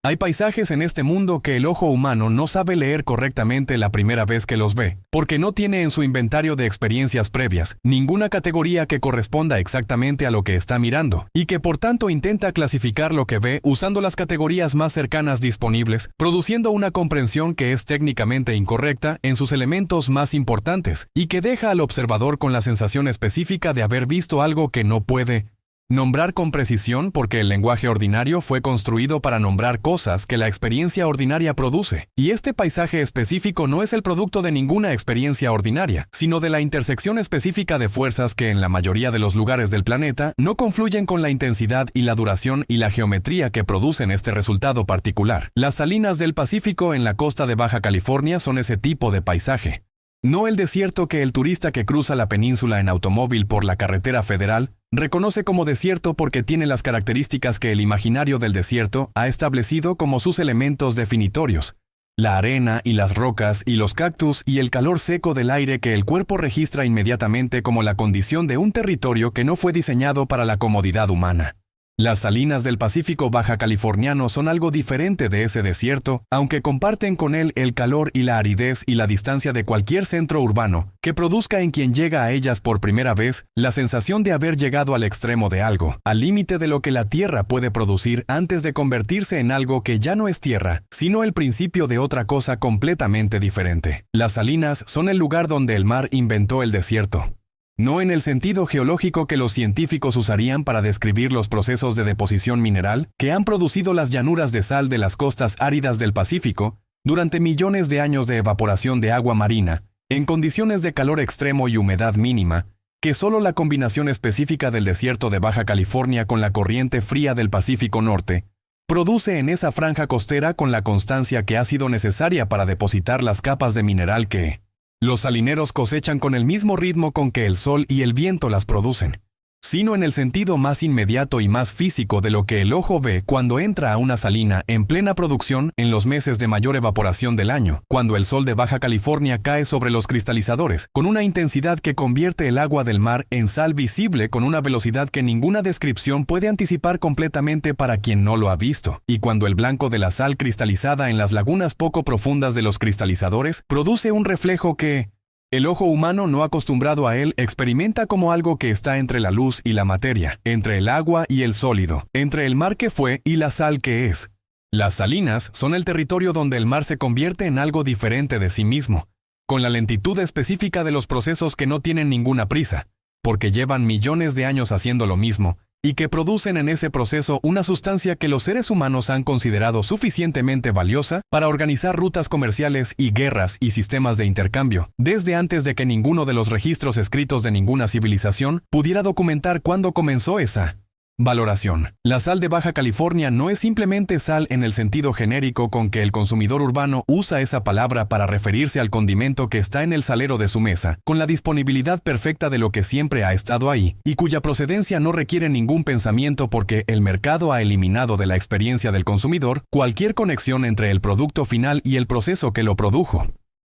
Hay paisajes en este mundo que el ojo humano no sabe leer correctamente la primera vez que los ve, porque no tiene en su inventario de experiencias previas ninguna categoría que corresponda exactamente a lo que está mirando, y que por tanto intenta clasificar lo que ve usando las categorías más cercanas disponibles, produciendo una comprensión que es técnicamente incorrecta en sus elementos más importantes, y que deja al observador con la sensación específica de haber visto algo que no puede nombrar con precisión, porque el lenguaje ordinario fue construido para nombrar cosas que la experiencia ordinaria produce, y este paisaje específico no es el producto de ninguna experiencia ordinaria, sino de la intersección específica de fuerzas que en la mayoría de los lugares del planeta no confluyen con la intensidad y la duración y la geometría que producen este resultado particular. Las salinas del Pacífico en la costa de Baja California son ese tipo de paisaje. No el desierto que el turista que cruza la península en automóvil por la carretera federal reconoce como desierto, porque tiene las características que el imaginario del desierto ha establecido como sus elementos definitorios: la arena y las rocas y los cactus y el calor seco del aire que el cuerpo registra inmediatamente como la condición de un territorio que no fue diseñado para la comodidad humana. Las salinas del Pacífico baja californiano son algo diferente de ese desierto, aunque comparten con él el calor y la aridez y la distancia de cualquier centro urbano, que produzca en quien llega a ellas por primera vez la sensación de haber llegado al extremo de algo, al límite de lo que la tierra puede producir antes de convertirse en algo que ya no es tierra, sino el principio de otra cosa completamente diferente. Las salinas son el lugar donde el mar inventó el desierto. No en el sentido geológico que los científicos usarían para describir los procesos de deposición mineral que han producido las llanuras de sal de las costas áridas del Pacífico durante millones de años de evaporación de agua marina, en condiciones de calor extremo y humedad mínima, que solo la combinación específica del desierto de Baja California con la corriente fría del Pacífico Norte produce en esa franja costera con la constancia que ha sido necesaria para depositar las capas de mineral que los salineros cosechan con el mismo ritmo con que el sol y el viento las producen, sino en el sentido más inmediato y más físico de lo que el ojo ve cuando entra a una salina en plena producción en los meses de mayor evaporación del año, cuando el sol de Baja California cae sobre los cristalizadores con una intensidad que convierte el agua del mar en sal visible con una velocidad que ninguna descripción puede anticipar completamente para quien no lo ha visto, y cuando el blanco de la sal cristalizada en las lagunas poco profundas de los cristalizadores produce un reflejo que el ojo humano no acostumbrado a él experimenta como algo que está entre la luz y la materia, entre el agua y el sólido, entre el mar que fue y la sal que es. Las salinas son el territorio donde el mar se convierte en algo diferente de sí mismo, con la lentitud específica de los procesos que no tienen ninguna prisa, porque llevan millones de años haciendo lo mismo, y que producen en ese proceso una sustancia que los seres humanos han considerado suficientemente valiosa para organizar rutas comerciales y guerras y sistemas de intercambio, desde antes de que ninguno de los registros escritos de ninguna civilización pudiera documentar cuándo comenzó esa valoración. La sal de Baja California no es simplemente sal en el sentido genérico con que el consumidor urbano usa esa palabra para referirse al condimento que está en el salero de su mesa, con la disponibilidad perfecta de lo que siempre ha estado ahí, y cuya procedencia no requiere ningún pensamiento porque el mercado ha eliminado de la experiencia del consumidor cualquier conexión entre el producto final y el proceso que lo produjo.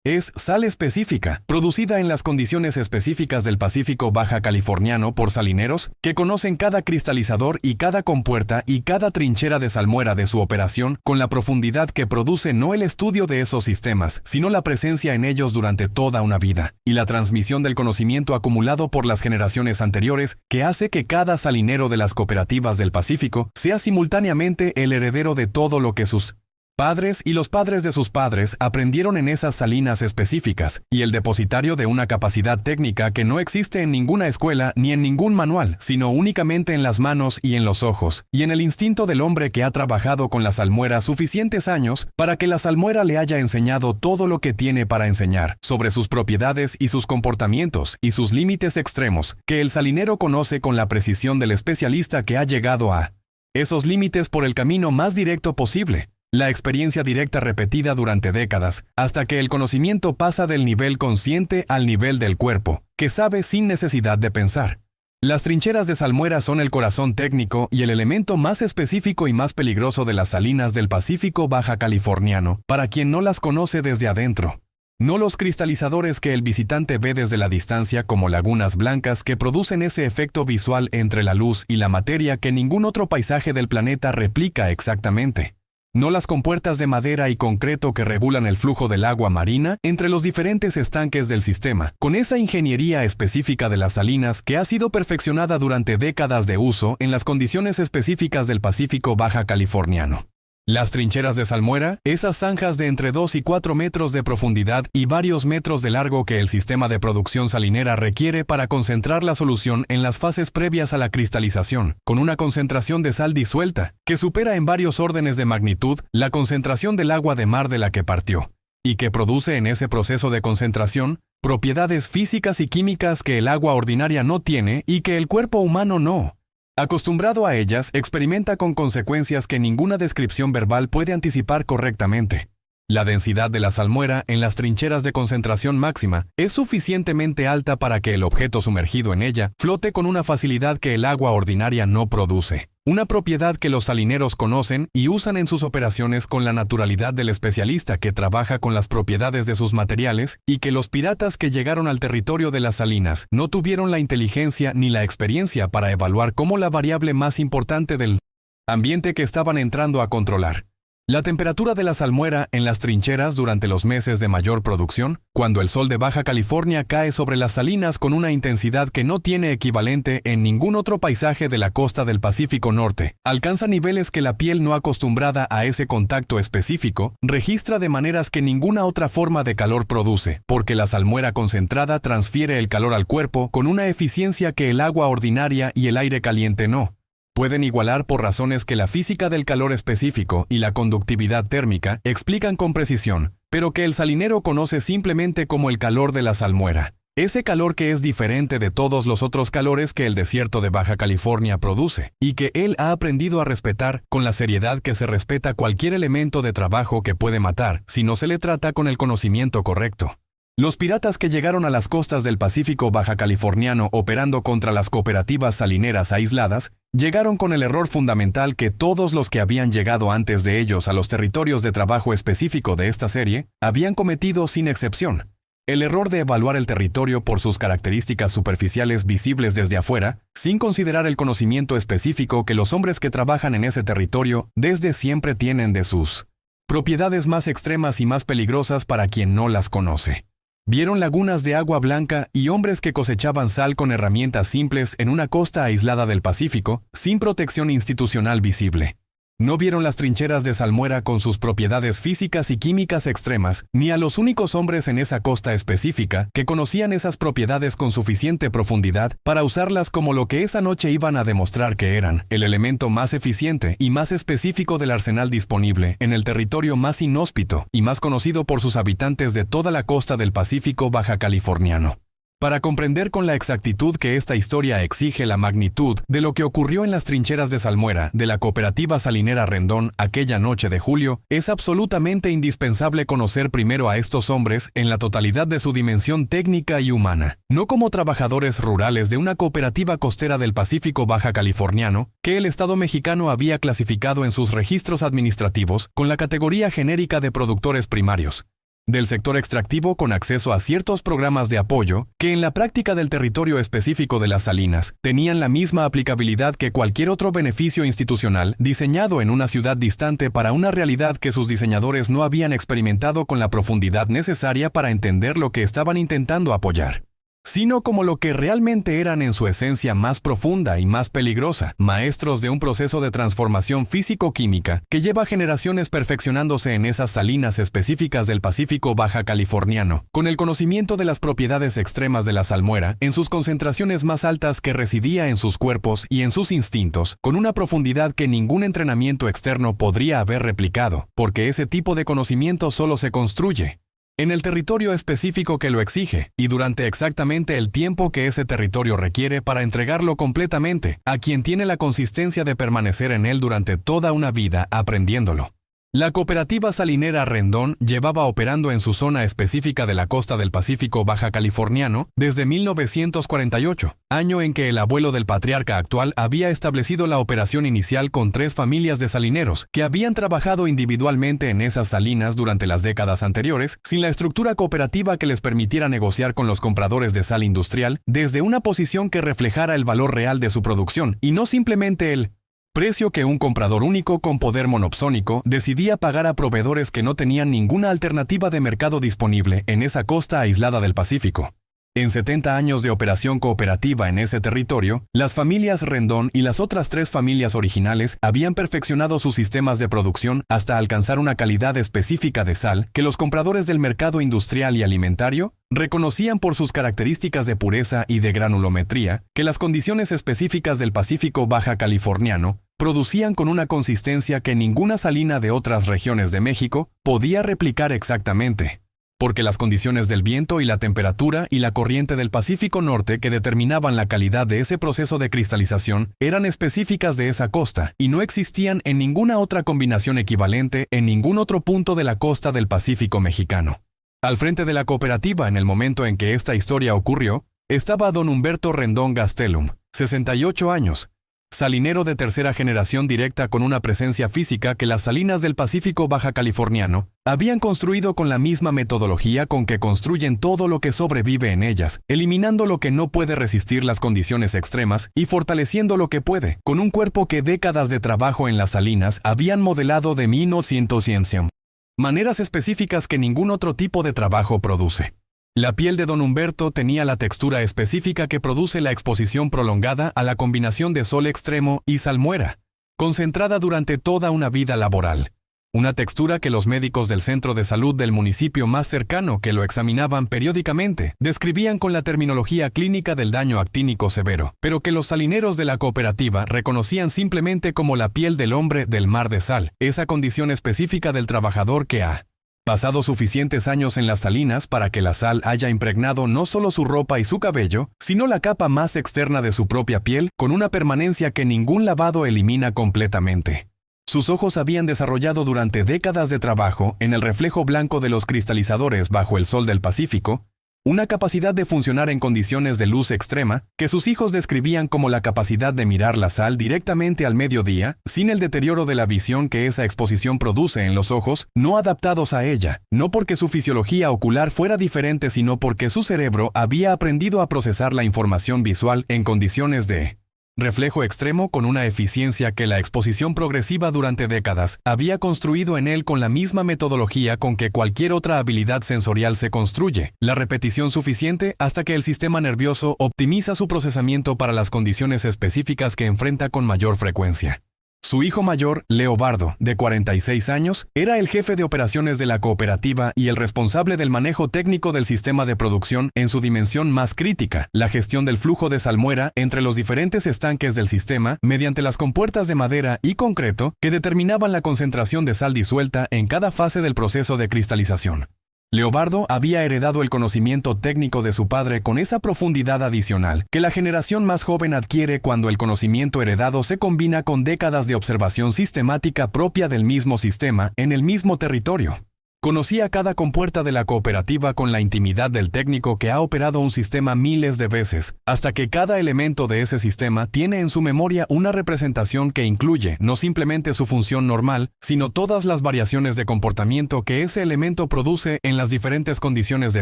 Es sal específica, producida en las condiciones específicas del Pacífico baja californiano por salineros que conocen cada cristalizador y cada compuerta y cada trinchera de salmuera de su operación con la profundidad que produce no el estudio de esos sistemas, sino la presencia en ellos durante toda una vida, y la transmisión del conocimiento acumulado por las generaciones anteriores que hace que cada salinero de las cooperativas del Pacífico sea simultáneamente el heredero de todo lo que sus padres y los padres de sus padres aprendieron en esas salinas específicas, y el depositario de una capacidad técnica que no existe en ninguna escuela ni en ningún manual, sino únicamente en las manos y en los ojos, y en el instinto del hombre que ha trabajado con la salmuera suficientes años para que la salmuera le haya enseñado todo lo que tiene para enseñar, sobre sus propiedades y sus comportamientos y sus límites extremos, que el salinero conoce con la precisión del especialista que ha llegado a esos límites por el camino más directo posible. La experiencia directa repetida durante décadas, hasta que el conocimiento pasa del nivel consciente al nivel del cuerpo, que sabe sin necesidad de pensar. Las trincheras de salmuera son el corazón técnico y el elemento más específico y más peligroso de las salinas del Pacífico baja californiano, para quien no las conoce desde adentro. No los cristalizadores que el visitante ve desde la distancia como lagunas blancas que producen ese efecto visual entre la luz y la materia que ningún otro paisaje del planeta replica exactamente. no las compuertas de madera y concreto que regulan el flujo del agua marina entre los diferentes estanques del sistema, con esa ingeniería específica de las salinas que ha sido perfeccionada durante décadas de uso en las condiciones específicas del Pacífico baja californiano. Las trincheras de salmuera, esas zanjas de entre 2 y 4 metros de profundidad y varios metros de largo que el sistema de producción salinera requiere para concentrar la solución en las fases previas a la cristalización, con una concentración de sal disuelta, que supera en varios órdenes de magnitud la concentración del agua de mar de la que partió, y que produce en ese proceso de concentración propiedades físicas y químicas que el agua ordinaria no tiene y que el cuerpo humano no. Acostumbrado a ellas, experimenta con consecuencias que ninguna descripción verbal puede anticipar correctamente. La densidad de la salmuera en las trincheras de concentración máxima es suficientemente alta para que el objeto sumergido en ella flote con una facilidad que el agua ordinaria no produce. Una propiedad que los salineros conocen y usan en sus operaciones con la naturalidad del especialista que trabaja con las propiedades de sus materiales y que los piratas que llegaron al territorio de las salinas no tuvieron la inteligencia ni la experiencia para evaluar como la variable más importante del ambiente que estaban entrando a controlar. La temperatura de la salmuera en las trincheras durante los meses de mayor producción, cuando el sol de Baja California cae sobre las salinas con una intensidad que no tiene equivalente en ningún otro paisaje de la costa del Pacífico Norte, alcanza niveles que la piel no acostumbrada a ese contacto específico registra de maneras que ninguna otra forma de calor produce, porque la salmuera concentrada transfiere el calor al cuerpo con una eficiencia que el agua ordinaria y el aire caliente no. Pueden igualar por razones que la física del calor específico y la conductividad térmica explican con precisión, pero que el salinero conoce simplemente como el calor de la salmuera. Ese calor que es diferente de todos los otros calores que el desierto de Baja California produce, y que él ha aprendido a respetar con la seriedad que se respeta cualquier elemento de trabajo que puede matar si no se le trata con el conocimiento correcto. Los piratas que llegaron a las costas del Pacífico baja californiano operando contra las cooperativas salineras aisladas, llegaron con el error fundamental que todos los que habían llegado antes de ellos a los territorios de trabajo específico de esta serie habían cometido sin excepción. El error de evaluar el territorio por sus características superficiales visibles desde afuera, sin considerar el conocimiento específico que los hombres que trabajan en ese territorio desde siempre tienen de sus propiedades más extremas y más peligrosas para quien no las conoce. Vieron lagunas de agua blanca y hombres que cosechaban sal con herramientas simples en una costa aislada del Pacífico, sin protección institucional visible. No vieron las trincheras de salmuera con sus propiedades físicas y químicas extremas, ni a los únicos hombres en esa costa específica que conocían esas propiedades con suficiente profundidad para usarlas como lo que esa noche iban a demostrar que eran, el elemento más eficiente y más específico del arsenal disponible en el territorio más inhóspito y más conocido por sus habitantes de toda la costa del Pacífico baja californiano. Para comprender con la exactitud que esta historia exige la magnitud de lo que ocurrió en las trincheras de salmuera de la cooperativa salinera Rendón aquella noche de julio, es absolutamente indispensable conocer primero a estos hombres en la totalidad de su dimensión técnica y humana, no como trabajadores rurales de una cooperativa costera del Pacífico baja californiano que el Estado mexicano había clasificado en sus registros administrativos con la categoría genérica de productores primarios, del sector extractivo con acceso a ciertos programas de apoyo que en la práctica del territorio específico de las salinas tenían la misma aplicabilidad que cualquier otro beneficio institucional diseñado en una ciudad distante para una realidad que sus diseñadores no habían experimentado con la profundidad necesaria para entender lo que estaban intentando apoyar, sino como lo que realmente eran en su esencia más profunda y más peligrosa, maestros de un proceso de transformación físico-química que lleva generaciones perfeccionándose en esas salinas específicas del Pacífico baja californiano, con el conocimiento de las propiedades extremas de la salmuera en sus concentraciones más altas que residía en sus cuerpos y en sus instintos, con una profundidad que ningún entrenamiento externo podría haber replicado, porque ese tipo de conocimiento solo se construye en el territorio específico que lo exige, y durante exactamente el tiempo que ese territorio requiere para entregarlo completamente a quien tiene la consistencia de permanecer en él durante toda una vida aprendiéndolo. La cooperativa salinera Rendón llevaba operando en su zona específica de la costa del Pacífico baja californiano desde 1948, año en que el abuelo del patriarca actual había establecido la operación inicial con 3 familias de salineros que habían trabajado individualmente en esas salinas durante las décadas anteriores, sin la estructura cooperativa que les permitiera negociar con los compradores de sal industrial desde una posición que reflejara el valor real de su producción y no simplemente el precio que un comprador único con poder monopsónico decidía pagar a proveedores que no tenían ninguna alternativa de mercado disponible en esa costa aislada del Pacífico. En 70 años de operación cooperativa en ese territorio, las familias Rendón y las otras 3 familias originales habían perfeccionado sus sistemas de producción hasta alcanzar una calidad específica de sal que los compradores del mercado industrial y alimentario reconocían por sus características de pureza y de granulometría que las condiciones específicas del Pacífico baja californiano producían con una consistencia que ninguna salina de otras regiones de México podía replicar exactamente. Porque las condiciones del viento y la temperatura y la corriente del Pacífico Norte que determinaban la calidad de ese proceso de cristalización eran específicas de esa costa y no existían en ninguna otra combinación equivalente en ningún otro punto de la costa del Pacífico mexicano. Al frente de la cooperativa en el momento en que esta historia ocurrió, estaba don Humberto Rendón Gastelum, 68 años, salinero de tercera generación directa con una presencia física que las salinas del Pacífico baja californiano habían construido con la misma metodología con que construyen todo lo que sobrevive en ellas, eliminando lo que no puede resistir las condiciones extremas y fortaleciendo lo que puede, con un cuerpo que décadas de trabajo en las salinas habían modelado de 1900. Maneras específicas que ningún otro tipo de trabajo produce. La piel de don Humberto tenía la textura específica que produce la exposición prolongada a la combinación de sol extremo y salmuera, concentrada durante toda una vida laboral. Una textura que los médicos del centro de salud del municipio más cercano que lo examinaban periódicamente describían con la terminología clínica del daño actínico severo, pero que los salineros de la cooperativa reconocían simplemente como la piel del hombre del mar de sal, esa condición específica del trabajador que ha pasado suficientes años en las salinas para que la sal haya impregnado no solo su ropa y su cabello, sino la capa más externa de su propia piel con una permanencia que ningún lavado elimina completamente. Sus ojos habían desarrollado durante décadas de trabajo en el reflejo blanco de los cristalizadores bajo el sol del Pacífico, una capacidad de funcionar en condiciones de luz extrema que sus hijos describían como la capacidad de mirar la sal directamente al mediodía, sin el deterioro de la visión que esa exposición produce en los ojos, no adaptados a ella, no porque su fisiología ocular fuera diferente, sino porque su cerebro había aprendido a procesar la información visual en condiciones de reflejo extremo con una eficiencia que la exposición progresiva durante décadas había construido en él con la misma metodología con que cualquier otra habilidad sensorial se construye, la repetición suficiente hasta que el sistema nervioso optimiza su procesamiento para las condiciones específicas que enfrenta con mayor frecuencia. Su hijo mayor, Leobardo, de 46 años, era el jefe de operaciones de la cooperativa y el responsable del manejo técnico del sistema de producción en su dimensión más crítica, la gestión del flujo de salmuera entre los diferentes estanques del sistema mediante las compuertas de madera y concreto que determinaban la concentración de sal disuelta en cada fase del proceso de cristalización. Leobardo había heredado el conocimiento técnico de su padre con esa profundidad adicional que la generación más joven adquiere cuando el conocimiento heredado se combina con décadas de observación sistemática propia del mismo sistema en el mismo territorio. Conocía cada compuerta de la cooperativa con la intimidad del técnico que ha operado un sistema miles de veces, hasta que cada elemento de ese sistema tiene en su memoria una representación que incluye no simplemente su función normal, sino todas las variaciones de comportamiento que ese elemento produce en las diferentes condiciones de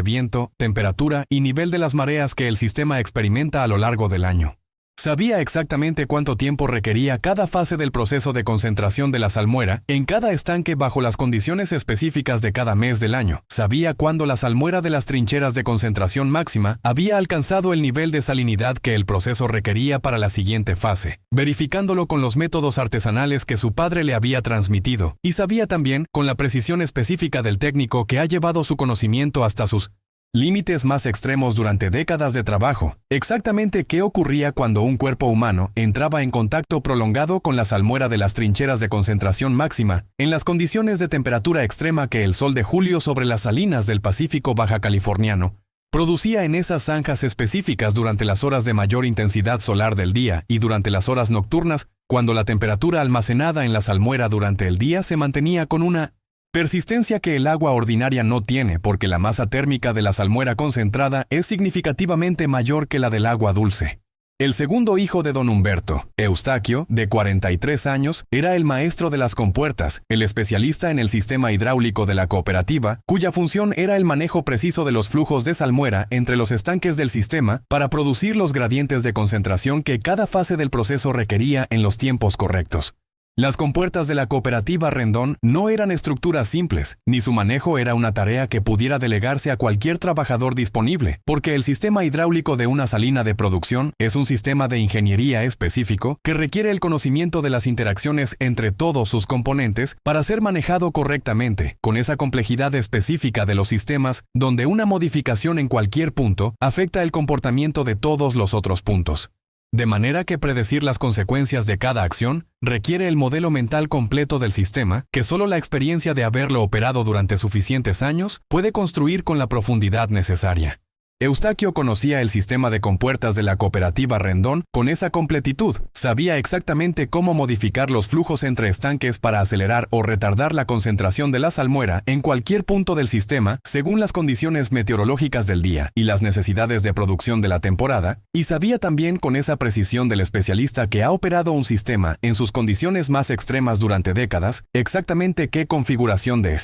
viento, temperatura y nivel de las mareas que el sistema experimenta a lo largo del año. Sabía exactamente cuánto tiempo requería cada fase del proceso de concentración de la salmuera en cada estanque bajo las condiciones específicas de cada mes del año. Sabía cuándo la salmuera de las trincheras de concentración máxima había alcanzado el nivel de salinidad que el proceso requería para la siguiente fase, verificándolo con los métodos artesanales que su padre le había transmitido, y sabía también, con la precisión específica del técnico que ha llevado su conocimiento hasta sus límites más extremos durante décadas de trabajo, exactamente qué ocurría cuando un cuerpo humano entraba en contacto prolongado con la salmuera de las trincheras de concentración máxima, en las condiciones de temperatura extrema que el sol de julio sobre las salinas del Pacífico baja californiano producía en esas zanjas específicas durante las horas de mayor intensidad solar del día y durante las horas nocturnas, cuando la temperatura almacenada en la salmuera durante el día se mantenía con una persistencia que el agua ordinaria no tiene porque la masa térmica de la salmuera concentrada es significativamente mayor que la del agua dulce. El segundo hijo de don Humberto, Eustaquio, de 43 años, era el maestro de las compuertas, el especialista en el sistema hidráulico de la cooperativa, cuya función era el manejo preciso de los flujos de salmuera entre los estanques del sistema para producir los gradientes de concentración que cada fase del proceso requería en los tiempos correctos. Las compuertas de la cooperativa Rendón no eran estructuras simples, ni su manejo era una tarea que pudiera delegarse a cualquier trabajador disponible, porque el sistema hidráulico de una salina de producción es un sistema de ingeniería específico que requiere el conocimiento de las interacciones entre todos sus componentes para ser manejado correctamente, con esa complejidad específica de los sistemas donde una modificación en cualquier punto afecta el comportamiento de todos los otros puntos. De manera que predecir las consecuencias de cada acción requiere el modelo mental completo del sistema, que solo la experiencia de haberlo operado durante suficientes años puede construir con la profundidad necesaria. Eustaquio conocía el sistema de compuertas de la cooperativa Rendón con esa completitud. Sabía exactamente cómo modificar los flujos entre estanques para acelerar o retardar la concentración de la salmuera en cualquier punto del sistema según las condiciones meteorológicas del día y las necesidades de producción de la temporada, y sabía también con esa precisión del especialista que ha operado un sistema en sus condiciones más extremas durante décadas, exactamente qué configuración de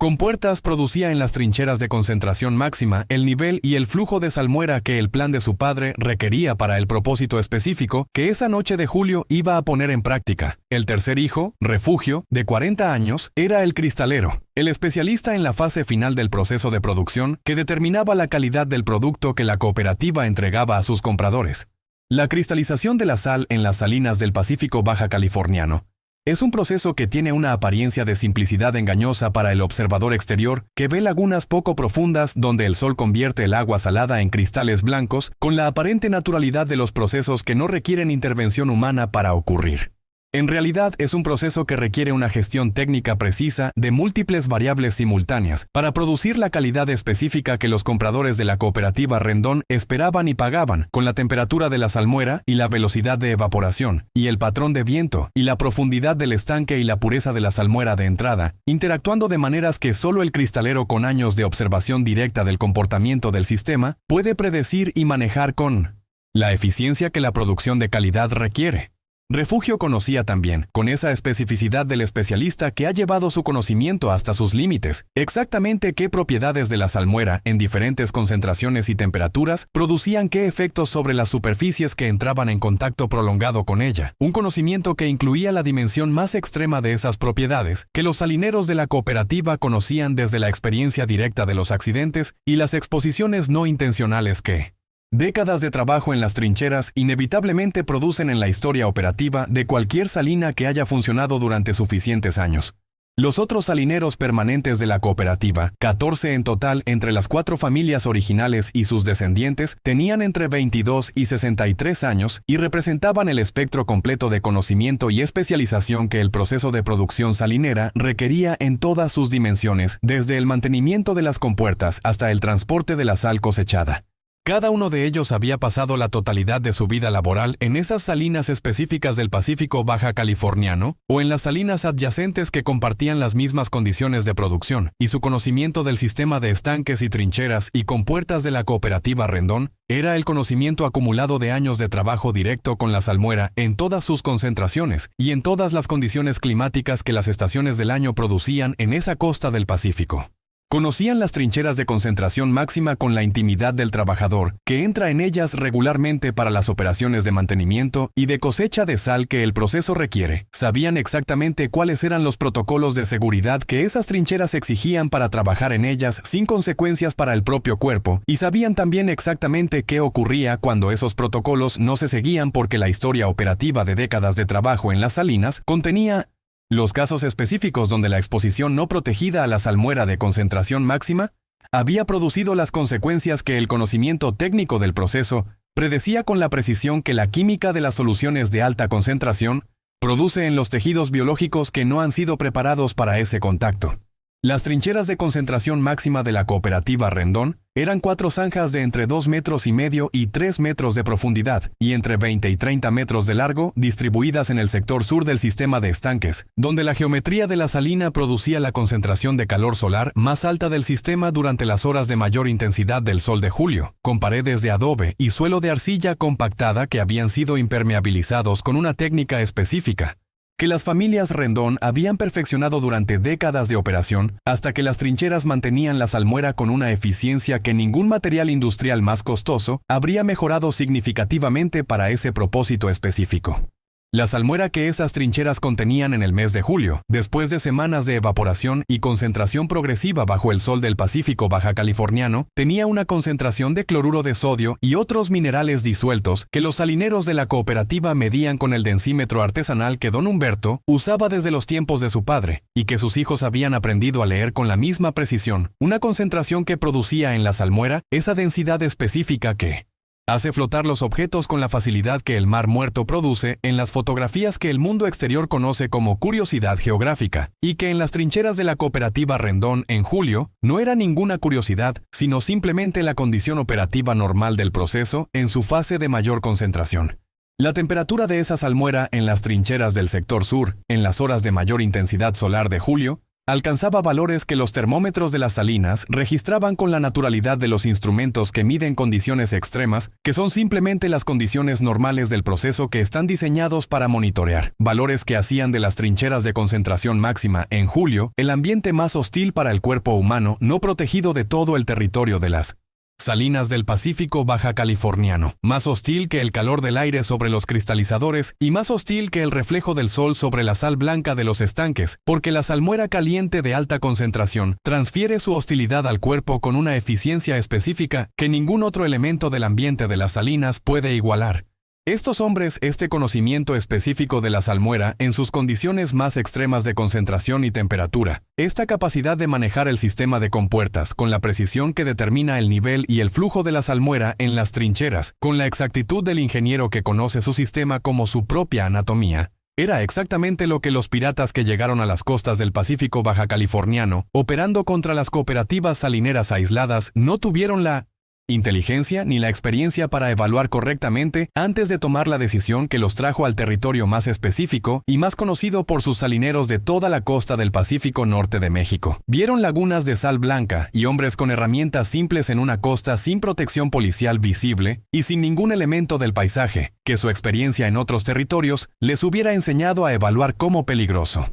compuertas producía en las trincheras de concentración máxima el nivel y el flujo de salmuera que el plan de su padre requería para el propósito específico que esa noche de julio iba a poner en práctica. El tercer hijo, Refugio, de 40 años, era el cristalero, el especialista en la fase final del proceso de producción que determinaba la calidad del producto que la cooperativa entregaba a sus compradores. La cristalización de la sal en las salinas del Pacífico Baja Californiano es un proceso que tiene una apariencia de simplicidad engañosa para el observador exterior que ve lagunas poco profundas donde el sol convierte el agua salada en cristales blancos con la aparente naturalidad de los procesos que no requieren intervención humana para ocurrir. En realidad es un proceso que requiere una gestión técnica precisa de múltiples variables simultáneas para producir la calidad específica que los compradores de la cooperativa Rendón esperaban y pagaban, con la temperatura de la salmuera y la velocidad de evaporación, y el patrón de viento, y la profundidad del estanque y la pureza de la salmuera de entrada, interactuando de maneras que solo el cristalero con años de observación directa del comportamiento del sistema puede predecir y manejar con la eficiencia que la producción de calidad requiere. Refugio conocía también, con esa especificidad del especialista que ha llevado su conocimiento hasta sus límites, exactamente qué propiedades de la salmuera en diferentes concentraciones y temperaturas producían qué efectos sobre las superficies que entraban en contacto prolongado con ella, un conocimiento que incluía la dimensión más extrema de esas propiedades que los salineros de la cooperativa conocían desde la experiencia directa de los accidentes y las exposiciones no intencionales que décadas de trabajo en las trincheras inevitablemente producen en la historia operativa de cualquier salina que haya funcionado durante suficientes años. Los otros salineros permanentes de la cooperativa, 14 en total entre las 4 familias originales y sus descendientes, tenían entre 22 y 63 años y representaban el espectro completo de conocimiento y especialización que el proceso de producción salinera requería en todas sus dimensiones, desde el mantenimiento de las compuertas hasta el transporte de la sal cosechada. Cada uno de ellos había pasado la totalidad de su vida laboral en esas salinas específicas del Pacífico Baja Californiano o en las salinas adyacentes que compartían las mismas condiciones de producción, y su conocimiento del sistema de estanques y trincheras y compuertas de la cooperativa Rendón era el conocimiento acumulado de años de trabajo directo con la salmuera en todas sus concentraciones y en todas las condiciones climáticas que las estaciones del año producían en esa costa del Pacífico. Conocían las trincheras de concentración máxima con la intimidad del trabajador, que entra en ellas regularmente para las operaciones de mantenimiento y de cosecha de sal que el proceso requiere. Sabían exactamente cuáles eran los protocolos de seguridad que esas trincheras exigían para trabajar en ellas sin consecuencias para el propio cuerpo, y sabían también exactamente qué ocurría cuando esos protocolos no se seguían porque la historia operativa de décadas de trabajo en las salinas contenía los casos específicos donde la exposición no protegida a la salmuera de concentración máxima había producido las consecuencias que el conocimiento técnico del proceso predecía con la precisión que la química de las soluciones de alta concentración produce en los tejidos biológicos que no han sido preparados para ese contacto. Las trincheras de concentración máxima de la cooperativa Rendón Eran 4 zanjas de entre 2,5 metros y 3 metros de profundidad, y entre 20 y 30 metros de largo, distribuidas en el sector sur del sistema de estanques, donde la geometría de la salina producía la concentración de calor solar más alta del sistema durante las horas de mayor intensidad del sol de julio, con paredes de adobe y suelo de arcilla compactada que habían sido impermeabilizados con una técnica específica, que las familias Rendón habían perfeccionado durante décadas de operación, hasta que las trincheras mantenían la salmuera con una eficiencia que ningún material industrial más costoso habría mejorado significativamente para ese propósito específico. La salmuera que esas trincheras contenían en el mes de julio, después de semanas de evaporación y concentración progresiva bajo el sol del Pacífico baja californiano, tenía una concentración de cloruro de sodio y otros minerales disueltos que los salineros de la cooperativa medían con el densímetro artesanal que don Humberto usaba desde los tiempos de su padre, y que sus hijos habían aprendido a leer con la misma precisión, una concentración que producía en la salmuera esa densidad específica que hace flotar los objetos con la facilidad que el mar muerto produce en las fotografías que el mundo exterior conoce como curiosidad geográfica, y que en las trincheras de la cooperativa Rendón en julio no era ninguna curiosidad, sino simplemente la condición operativa normal del proceso en su fase de mayor concentración. La temperatura de esa salmuera en las trincheras del sector sur, en las horas de mayor intensidad solar de julio, alcanzaba valores que los termómetros de las salinas registraban con la naturalidad de los instrumentos que miden condiciones extremas, que son simplemente las condiciones normales del proceso que están diseñados para monitorear, valores que hacían de las trincheras de concentración máxima en julio el ambiente más hostil para el cuerpo humano no protegido de todo el territorio de las salinas del Pacífico baja californiano, más hostil que el calor del aire sobre los cristalizadores y más hostil que el reflejo del sol sobre la sal blanca de los estanques, porque la salmuera caliente de alta concentración transfiere su hostilidad al cuerpo con una eficiencia específica que ningún otro elemento del ambiente de las salinas puede igualar. Estos hombres, este conocimiento específico de la salmuera en sus condiciones más extremas de concentración y temperatura, esta capacidad de manejar el sistema de compuertas con la precisión que determina el nivel y el flujo de la salmuera en las trincheras, con la exactitud del ingeniero que conoce su sistema como su propia anatomía, era exactamente lo que los piratas que llegaron a las costas del Pacífico baja californiano, operando contra las cooperativas salineras aisladas, no tuvieron la inteligencia ni la experiencia para evaluar correctamente antes de tomar la decisión que los trajo al territorio más específico y más conocido por sus salineros de toda la costa del Pacífico norte de México. Vieron lagunas de sal blanca y hombres con herramientas simples en una costa sin protección policial visible y sin ningún elemento del paisaje, que su experiencia en otros territorios les hubiera enseñado a evaluar como peligroso.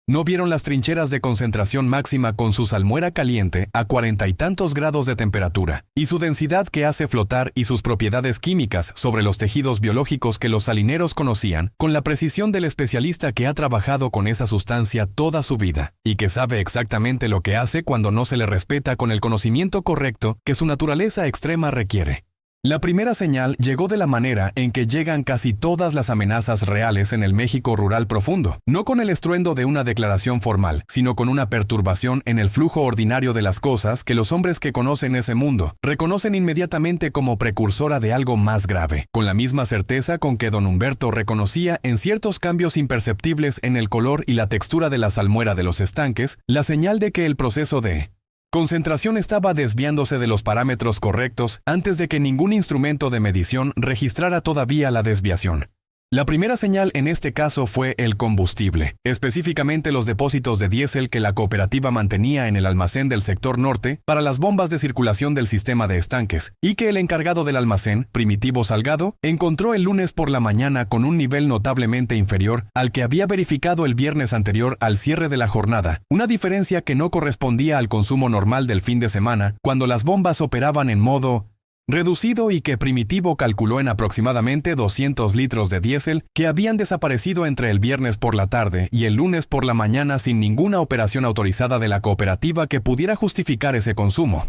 No vieron las trincheras de concentración máxima con su salmuera caliente a 40 y tantos grados de temperatura, y su densidad que hace flotar y sus propiedades químicas sobre los tejidos biológicos que los salineros conocían, con la precisión del especialista que ha trabajado con esa sustancia toda su vida, y que sabe exactamente lo que hace cuando no se le respeta con el conocimiento correcto que su naturaleza extrema requiere. La primera señal llegó de la manera en que llegan casi todas las amenazas reales en el México rural profundo, no con el estruendo de una declaración formal, sino con una perturbación en el flujo ordinario de las cosas que los hombres que conocen ese mundo reconocen inmediatamente como precursora de algo más grave, con la misma certeza con que don Humberto reconocía en ciertos cambios imperceptibles en el color y la textura de la salmuera de los estanques, la señal de que el proceso de concentración estaba desviándose de los parámetros correctos antes de que ningún instrumento de medición registrara todavía la desviación. La primera señal en este caso fue el combustible, específicamente los depósitos de diésel que la cooperativa mantenía en el almacén del sector norte para las bombas de circulación del sistema de estanques, y que el encargado del almacén, Primitivo Salgado, encontró el lunes por la mañana con un nivel notablemente inferior al que había verificado el viernes anterior al cierre de la jornada, una diferencia que no correspondía al consumo normal del fin de semana, cuando las bombas operaban en modo reducido y que Primitivo calculó en aproximadamente 200 litros de diésel que habían desaparecido entre el viernes por la tarde y el lunes por la mañana sin ninguna operación autorizada de la cooperativa que pudiera justificar ese consumo.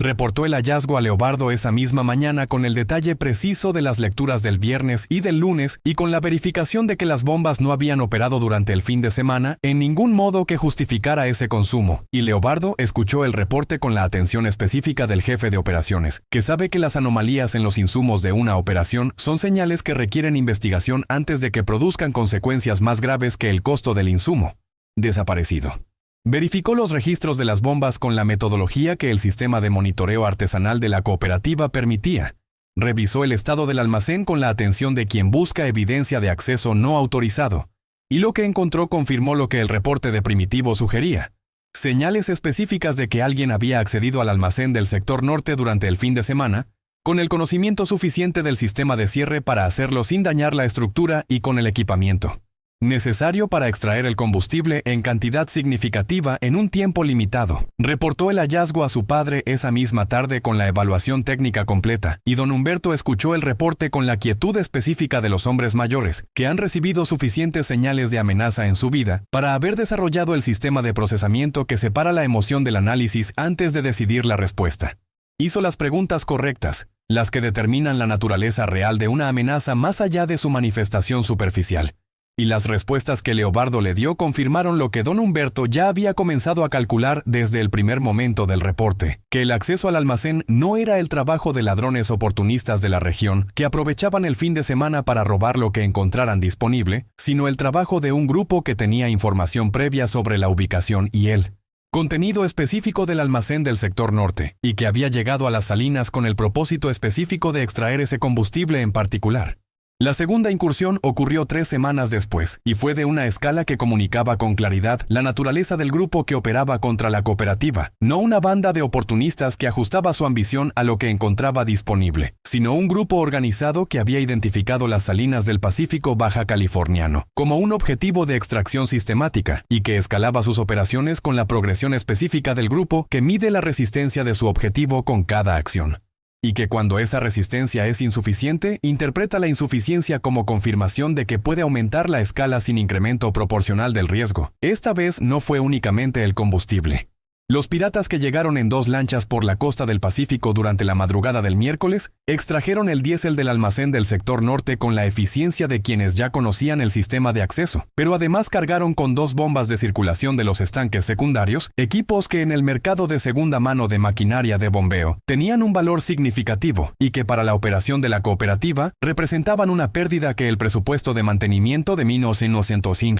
Reportó el hallazgo a Leobardo esa misma mañana con el detalle preciso de las lecturas del viernes y del lunes y con la verificación de que las bombas no habían operado durante el fin de semana en ningún modo que justificara ese consumo, y Leobardo escuchó el reporte con la atención específica del jefe de operaciones, que sabe que las anomalías en los insumos de una operación son señales que requieren investigación antes de que produzcan consecuencias más graves que el costo del insumo desaparecido. Verificó los registros de las bombas con la metodología que el sistema de monitoreo artesanal de la cooperativa permitía. Revisó el estado del almacén con la atención de quien busca evidencia de acceso no autorizado. Y lo que encontró confirmó lo que el reporte de Primitivo sugería. Señales específicas de que alguien había accedido al almacén del sector norte durante el fin de semana, con el conocimiento suficiente del sistema de cierre para hacerlo sin dañar la estructura y con el equipamiento necesario para extraer el combustible en cantidad significativa en un tiempo limitado. Reportó el hallazgo a su padre esa misma tarde con la evaluación técnica completa, y don Humberto escuchó el reporte con la quietud específica de los hombres mayores, que han recibido suficientes señales de amenaza en su vida para haber desarrollado el sistema de procesamiento que separa la emoción del análisis antes de decidir la respuesta. Hizo las preguntas correctas, las que determinan la naturaleza real de una amenaza más allá de su manifestación superficial. Y las respuestas que Leobardo le dio confirmaron lo que don Humberto ya había comenzado a calcular desde el primer momento del reporte, que el acceso al almacén no era el trabajo de ladrones oportunistas de la región que aprovechaban el fin de semana para robar lo que encontraran disponible, sino el trabajo de un grupo que tenía información previa sobre la ubicación y el contenido específico del almacén del sector norte, y que había llegado a las salinas con el propósito específico de extraer ese combustible en particular. La segunda incursión ocurrió 3 semanas después, y fue de una escala que comunicaba con claridad la naturaleza del grupo que operaba contra la cooperativa, no una banda de oportunistas que ajustaba su ambición a lo que encontraba disponible, sino un grupo organizado que había identificado las salinas del Pacífico Baja Californiano como un objetivo de extracción sistemática, y que escalaba sus operaciones con la progresión específica del grupo que mide la resistencia de su objetivo con cada acción. Y que cuando esa resistencia es insuficiente, interpreta la insuficiencia como confirmación de que puede aumentar la escala sin incremento proporcional del riesgo. Esta vez no fue únicamente el combustible. Los piratas que llegaron en 2 lanchas por la costa del Pacífico durante la madrugada del miércoles, extrajeron el diésel del almacén del sector norte con la eficiencia de quienes ya conocían el sistema de acceso, pero además cargaron con 2 bombas de circulación de los estanques secundarios, equipos que en el mercado de segunda mano de maquinaria de bombeo tenían un valor significativo y que para la operación de la cooperativa representaban una pérdida que el presupuesto de mantenimiento de 1905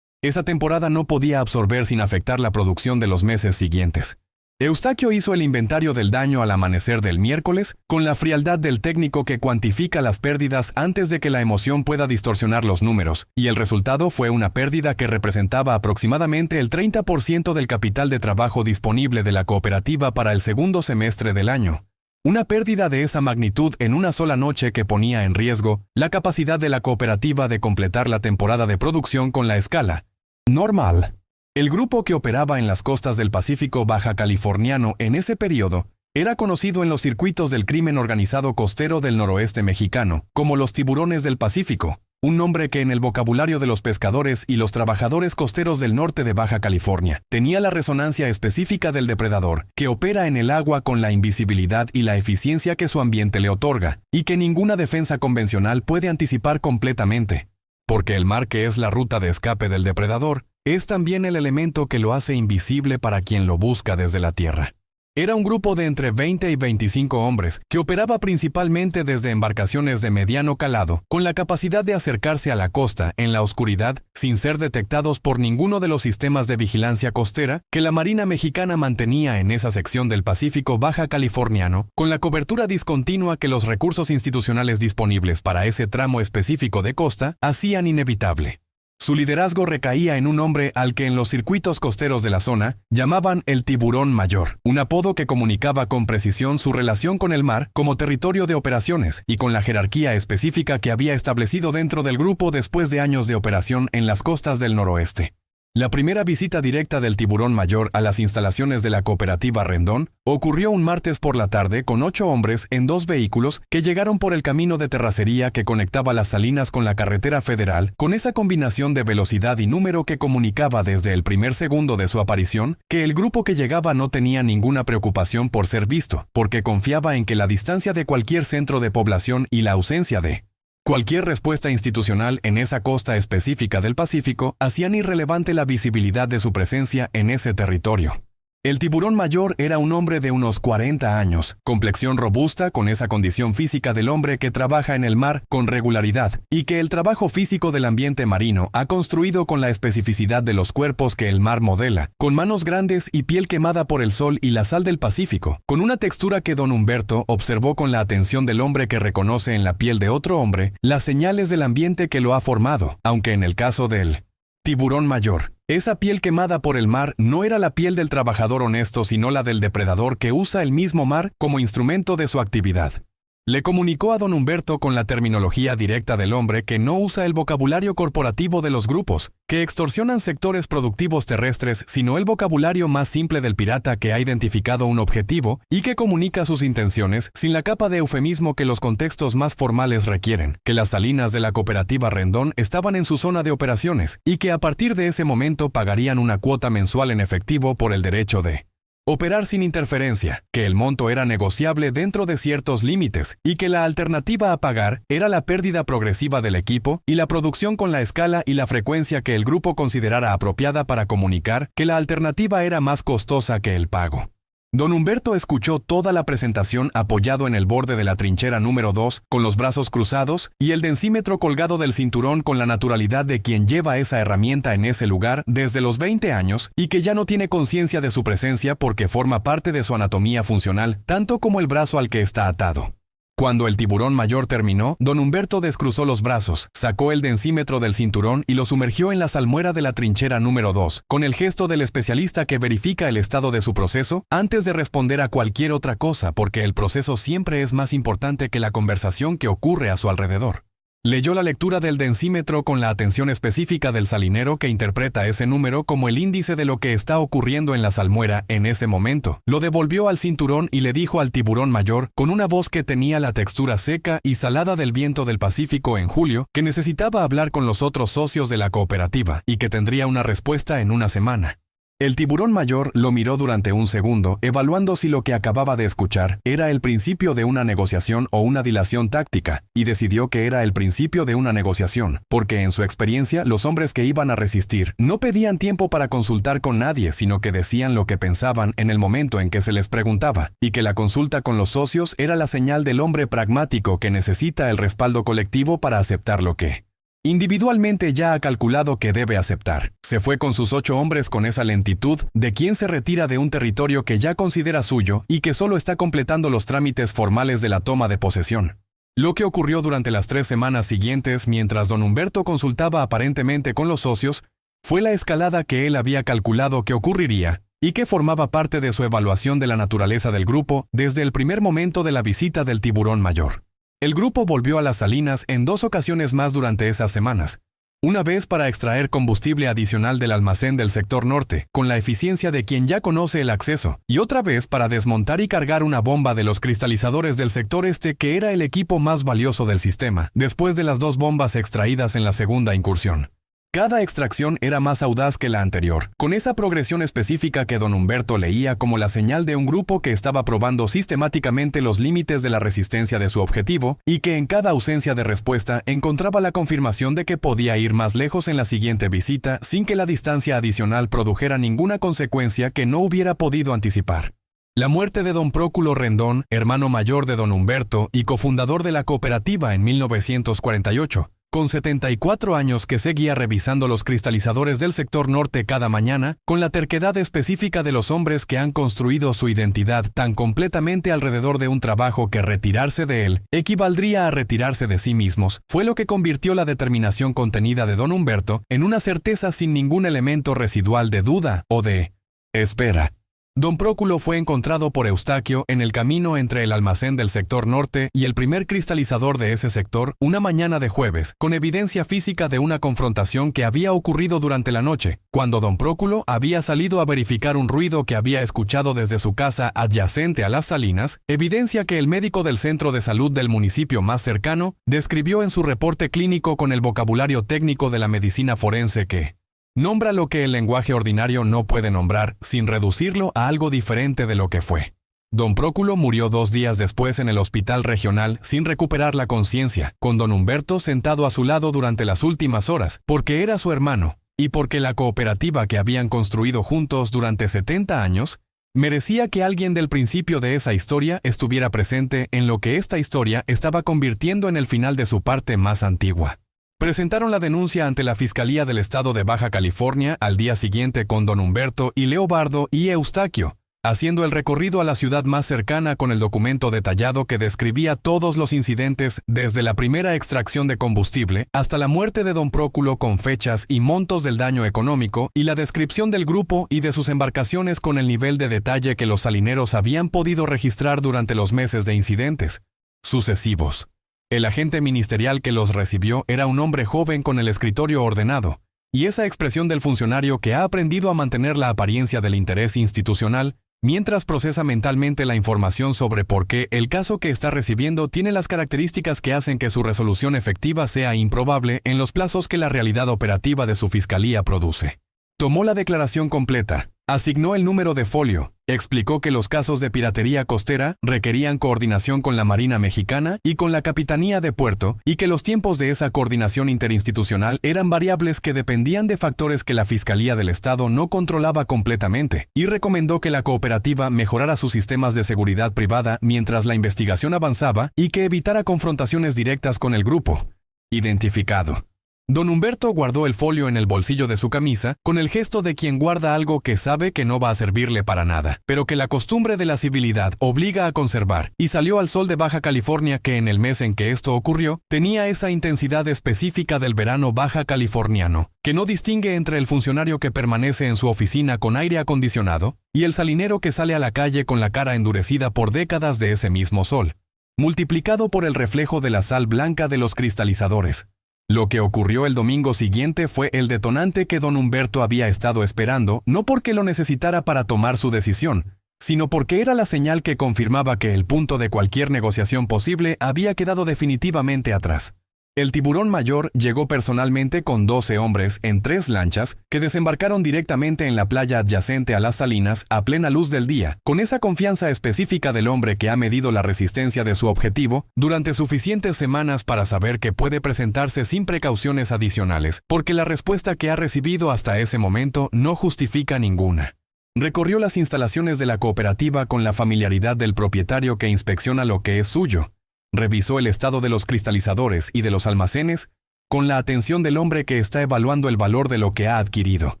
esa temporada no podía absorber sin afectar la producción de los meses siguientes. Eustaquio hizo el inventario del daño al amanecer del miércoles, con la frialdad del técnico que cuantifica las pérdidas antes de que la emoción pueda distorsionar los números, y el resultado fue una pérdida que representaba aproximadamente el 30% del capital de trabajo disponible de la cooperativa para el segundo semestre del año. Una pérdida de esa magnitud en una sola noche que ponía en riesgo la capacidad de la cooperativa de completar la temporada de producción con la escala normal. El grupo que operaba en las costas del Pacífico Baja Californiano en ese periodo era conocido en los circuitos del crimen organizado costero del noroeste mexicano como los tiburones del Pacífico, un nombre que en el vocabulario de los pescadores y los trabajadores costeros del norte de Baja California tenía la resonancia específica del depredador, que opera en el agua con la invisibilidad y la eficiencia que su ambiente le otorga, y que ninguna defensa convencional puede anticipar completamente. Porque el mar, que es la ruta de escape del depredador, es también el elemento que lo hace invisible para quien lo busca desde la tierra. Era un grupo de entre 20 y 25 hombres que operaba principalmente desde embarcaciones de mediano calado, con la capacidad de acercarse a la costa en la oscuridad sin ser detectados por ninguno de los sistemas de vigilancia costera que la Marina Mexicana mantenía en esa sección del Pacífico Baja Californiano, con la cobertura discontinua que los recursos institucionales disponibles para ese tramo específico de costa hacían inevitable. Su liderazgo recaía en un hombre al que en los circuitos costeros de la zona llamaban el Tiburón Mayor, un apodo que comunicaba con precisión su relación con el mar como territorio de operaciones y con la jerarquía específica que había establecido dentro del grupo después de años de operación en las costas del noroeste. La primera visita directa del Tiburón Mayor a las instalaciones de la cooperativa Rendón ocurrió un martes por la tarde con 8 hombres en 2 vehículos que llegaron por el camino de terracería que conectaba las salinas con la carretera federal, con esa combinación de velocidad y número que comunicaba desde el primer segundo de su aparición que el grupo que llegaba no tenía ninguna preocupación por ser visto, porque confiaba en que la distancia de cualquier centro de población y la ausencia de cualquier respuesta institucional en esa costa específica del Pacífico hacían irrelevante la visibilidad de su presencia en ese territorio. El tiburón mayor era un hombre de unos 40 años, complexión robusta con esa condición física del hombre que trabaja en el mar con regularidad y que el trabajo físico del ambiente marino ha construido con la especificidad de los cuerpos que el mar modela, con manos grandes y piel quemada por el sol y la sal del Pacífico, con una textura que don Humberto observó con la atención del hombre que reconoce en la piel de otro hombre las señales del ambiente que lo ha formado, aunque en el caso del tiburón mayor, esa piel quemada por el mar no era la piel del trabajador honesto, sino la del depredador que usa el mismo mar como instrumento de su actividad. Le comunicó a don Humberto con la terminología directa del hombre que no usa el vocabulario corporativo de los grupos, que extorsionan sectores productivos terrestres, sino el vocabulario más simple del pirata que ha identificado un objetivo y que comunica sus intenciones sin la capa de eufemismo que los contextos más formales requieren, que las salinas de la cooperativa Rendón estaban en su zona de operaciones y que a partir de ese momento pagarían una cuota mensual en efectivo por el derecho de operar sin interferencia, que el monto era negociable dentro de ciertos límites y que la alternativa a pagar era la pérdida progresiva del equipo y la producción con la escala y la frecuencia que el grupo considerara apropiada para comunicar que la alternativa era más costosa que el pago. Don Humberto escuchó toda la presentación apoyado en el borde de la trinchera número 2, con los brazos cruzados y el densímetro colgado del cinturón con la naturalidad de quien lleva esa herramienta en ese lugar desde los 20 años y que ya no tiene conciencia de su presencia porque forma parte de su anatomía funcional, tanto como el brazo al que está atado. Cuando el tiburón mayor terminó, don Humberto descruzó los brazos, sacó el densímetro del cinturón y lo sumergió en la salmuera de la trinchera número 2, con el gesto del especialista que verifica el estado de su proceso antes de responder a cualquier otra cosa, porque el proceso siempre es más importante que la conversación que ocurre a su alrededor. Leyó la lectura del densímetro con la atención específica del salinero que interpreta ese número como el índice de lo que está ocurriendo en la salmuera en ese momento. Lo devolvió al cinturón y le dijo al tiburón mayor, con una voz que tenía la textura seca y salada del viento del Pacífico en julio, que necesitaba hablar con los otros socios de la cooperativa y que tendría una respuesta en una semana. El tiburón mayor lo miró durante un segundo, evaluando si lo que acababa de escuchar era el principio de una negociación o una dilación táctica, y decidió que era el principio de una negociación, porque en su experiencia los hombres que iban a resistir no pedían tiempo para consultar con nadie, sino que decían lo que pensaban en el momento en que se les preguntaba, y que la consulta con los socios era la señal del hombre pragmático que necesita el respaldo colectivo para aceptar lo que individualmente ya ha calculado que debe aceptar. Se fue con sus 8 hombres con esa lentitud de quien se retira de un territorio que ya considera suyo y que solo está completando los trámites formales de la toma de posesión. Lo que ocurrió durante las 3 semanas siguientes mientras don Humberto consultaba aparentemente con los socios fue la escalada que él había calculado que ocurriría y que formaba parte de su evaluación de la naturaleza del grupo desde el primer momento de la visita del tiburón mayor. El grupo volvió a las salinas en 2 ocasiones más durante esas semanas. Una vez para extraer combustible adicional del almacén del sector norte, con la eficiencia de quien ya conoce el acceso, y otra vez para desmontar y cargar una bomba de los cristalizadores del sector este que era el equipo más valioso del sistema, después de las 2 bombas extraídas en la segunda incursión. Cada extracción era más audaz que la anterior, con esa progresión específica que don Humberto leía como la señal de un grupo que estaba probando sistemáticamente los límites de la resistencia de su objetivo y que en cada ausencia de respuesta encontraba la confirmación de que podía ir más lejos en la siguiente visita sin que la distancia adicional produjera ninguna consecuencia que no hubiera podido anticipar. La muerte de don Próculo Rendón, hermano mayor de don Humberto y cofundador de la cooperativa en 1948, con 74 años que seguía revisando los cristalizadores del sector norte cada mañana, con la terquedad específica de los hombres que han construido su identidad tan completamente alrededor de un trabajo que retirarse de él equivaldría a retirarse de sí mismos, fue lo que convirtió la determinación contenida de don Humberto en una certeza sin ningún elemento residual de duda o de espera. Don Próculo fue encontrado por Eustaquio en el camino entre el almacén del sector norte y el primer cristalizador de ese sector una mañana de jueves, con evidencia física de una confrontación que había ocurrido durante la noche, cuando don Próculo había salido a verificar un ruido que había escuchado desde su casa adyacente a las salinas, evidencia que el médico del centro de salud del municipio más cercano describió en su reporte clínico con el vocabulario técnico de la medicina forense que nombra lo que el lenguaje ordinario no puede nombrar, sin reducirlo a algo diferente de lo que fue. Don Próculo murió 2 días después en el hospital regional sin recuperar la conciencia, con don Humberto sentado a su lado durante las últimas horas, porque era su hermano, y porque la cooperativa que habían construido juntos durante 70 años Merecía que alguien del principio de esa historia estuviera presente en lo que esta historia estaba convirtiendo en el final de su parte más antigua. Presentaron la denuncia ante la Fiscalía del Estado de Baja California al día siguiente con don Humberto y Leobardo y Eustaquio, haciendo el recorrido a la ciudad más cercana con el documento detallado que describía todos los incidentes desde la primera extracción de combustible hasta la muerte de don Próculo con fechas y montos del daño económico y la descripción del grupo y de sus embarcaciones con el nivel de detalle que los salineros habían podido registrar durante los meses de incidentes sucesivos. El agente ministerial que los recibió era un hombre joven con el escritorio ordenado, y esa expresión del funcionario que ha aprendido a mantener la apariencia del interés institucional mientras procesa mentalmente la información sobre por qué el caso que está recibiendo tiene las características que hacen que su resolución efectiva sea improbable en los plazos que la realidad operativa de su fiscalía produce. Tomó la declaración completa, asignó el número de folio, explicó que los casos de piratería costera requerían coordinación con la Marina Mexicana y con la Capitanía de Puerto y que los tiempos de esa coordinación interinstitucional eran variables que dependían de factores que la Fiscalía del Estado no controlaba completamente, y recomendó que la cooperativa mejorara sus sistemas de seguridad privada mientras la investigación avanzaba y que evitara confrontaciones directas con el grupo identificado. Don Humberto guardó el folio en el bolsillo de su camisa con el gesto de quien guarda algo que sabe que no va a servirle para nada, pero que la costumbre de la civilidad obliga a conservar, y salió al sol de Baja California que en el mes en que esto ocurrió tenía esa intensidad específica del verano baja californiano, que no distingue entre el funcionario que permanece en su oficina con aire acondicionado y el salinero que sale a la calle con la cara endurecida por décadas de ese mismo sol, multiplicado por el reflejo de la sal blanca de los cristalizadores. Lo que ocurrió el domingo siguiente fue el detonante que don Humberto había estado esperando, no porque lo necesitara para tomar su decisión, sino porque era la señal que confirmaba que el punto de cualquier negociación posible había quedado definitivamente atrás. El Tiburón Mayor llegó personalmente con 12 hombres en 3 lanchas que desembarcaron directamente en la playa adyacente a las salinas a plena luz del día, con esa confianza específica del hombre que ha medido la resistencia de su objetivo durante suficientes semanas para saber que puede presentarse sin precauciones adicionales, porque la respuesta que ha recibido hasta ese momento no justifica ninguna. Recorrió las instalaciones de la cooperativa con la familiaridad del propietario que inspecciona lo que es suyo. Revisó el estado de los cristalizadores y de los almacenes con la atención del hombre que está evaluando el valor de lo que ha adquirido.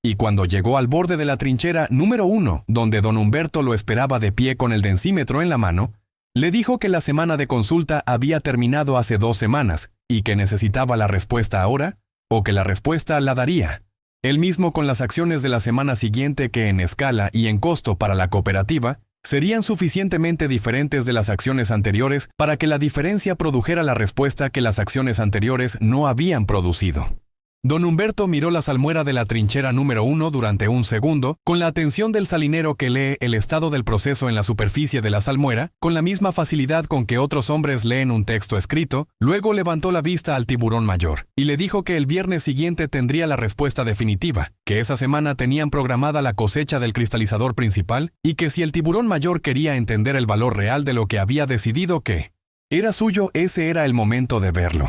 Y cuando llegó al borde de la trinchera número 1, donde don Humberto lo esperaba de pie con el densímetro en la mano, le dijo que la semana de consulta había terminado hace 2 semanas y que necesitaba la respuesta ahora, o que la respuesta la daría. Él mismo con las acciones de la semana siguiente que en escala y en costo para la cooperativa serían suficientemente diferentes de las acciones anteriores para que la diferencia produjera la respuesta que las acciones anteriores no habían producido. Don Humberto miró la salmuera de la trinchera número 1 durante un segundo, con la atención del salinero que lee el estado del proceso en la superficie de la salmuera, con la misma facilidad con que otros hombres leen un texto escrito. Luego levantó la vista al Tiburón Mayor, y le dijo que el viernes siguiente tendría la respuesta definitiva, que esa semana tenían programada la cosecha del cristalizador principal, y que si el Tiburón Mayor quería entender el valor real de lo que había decidido que era suyo, ese era el momento de verlo.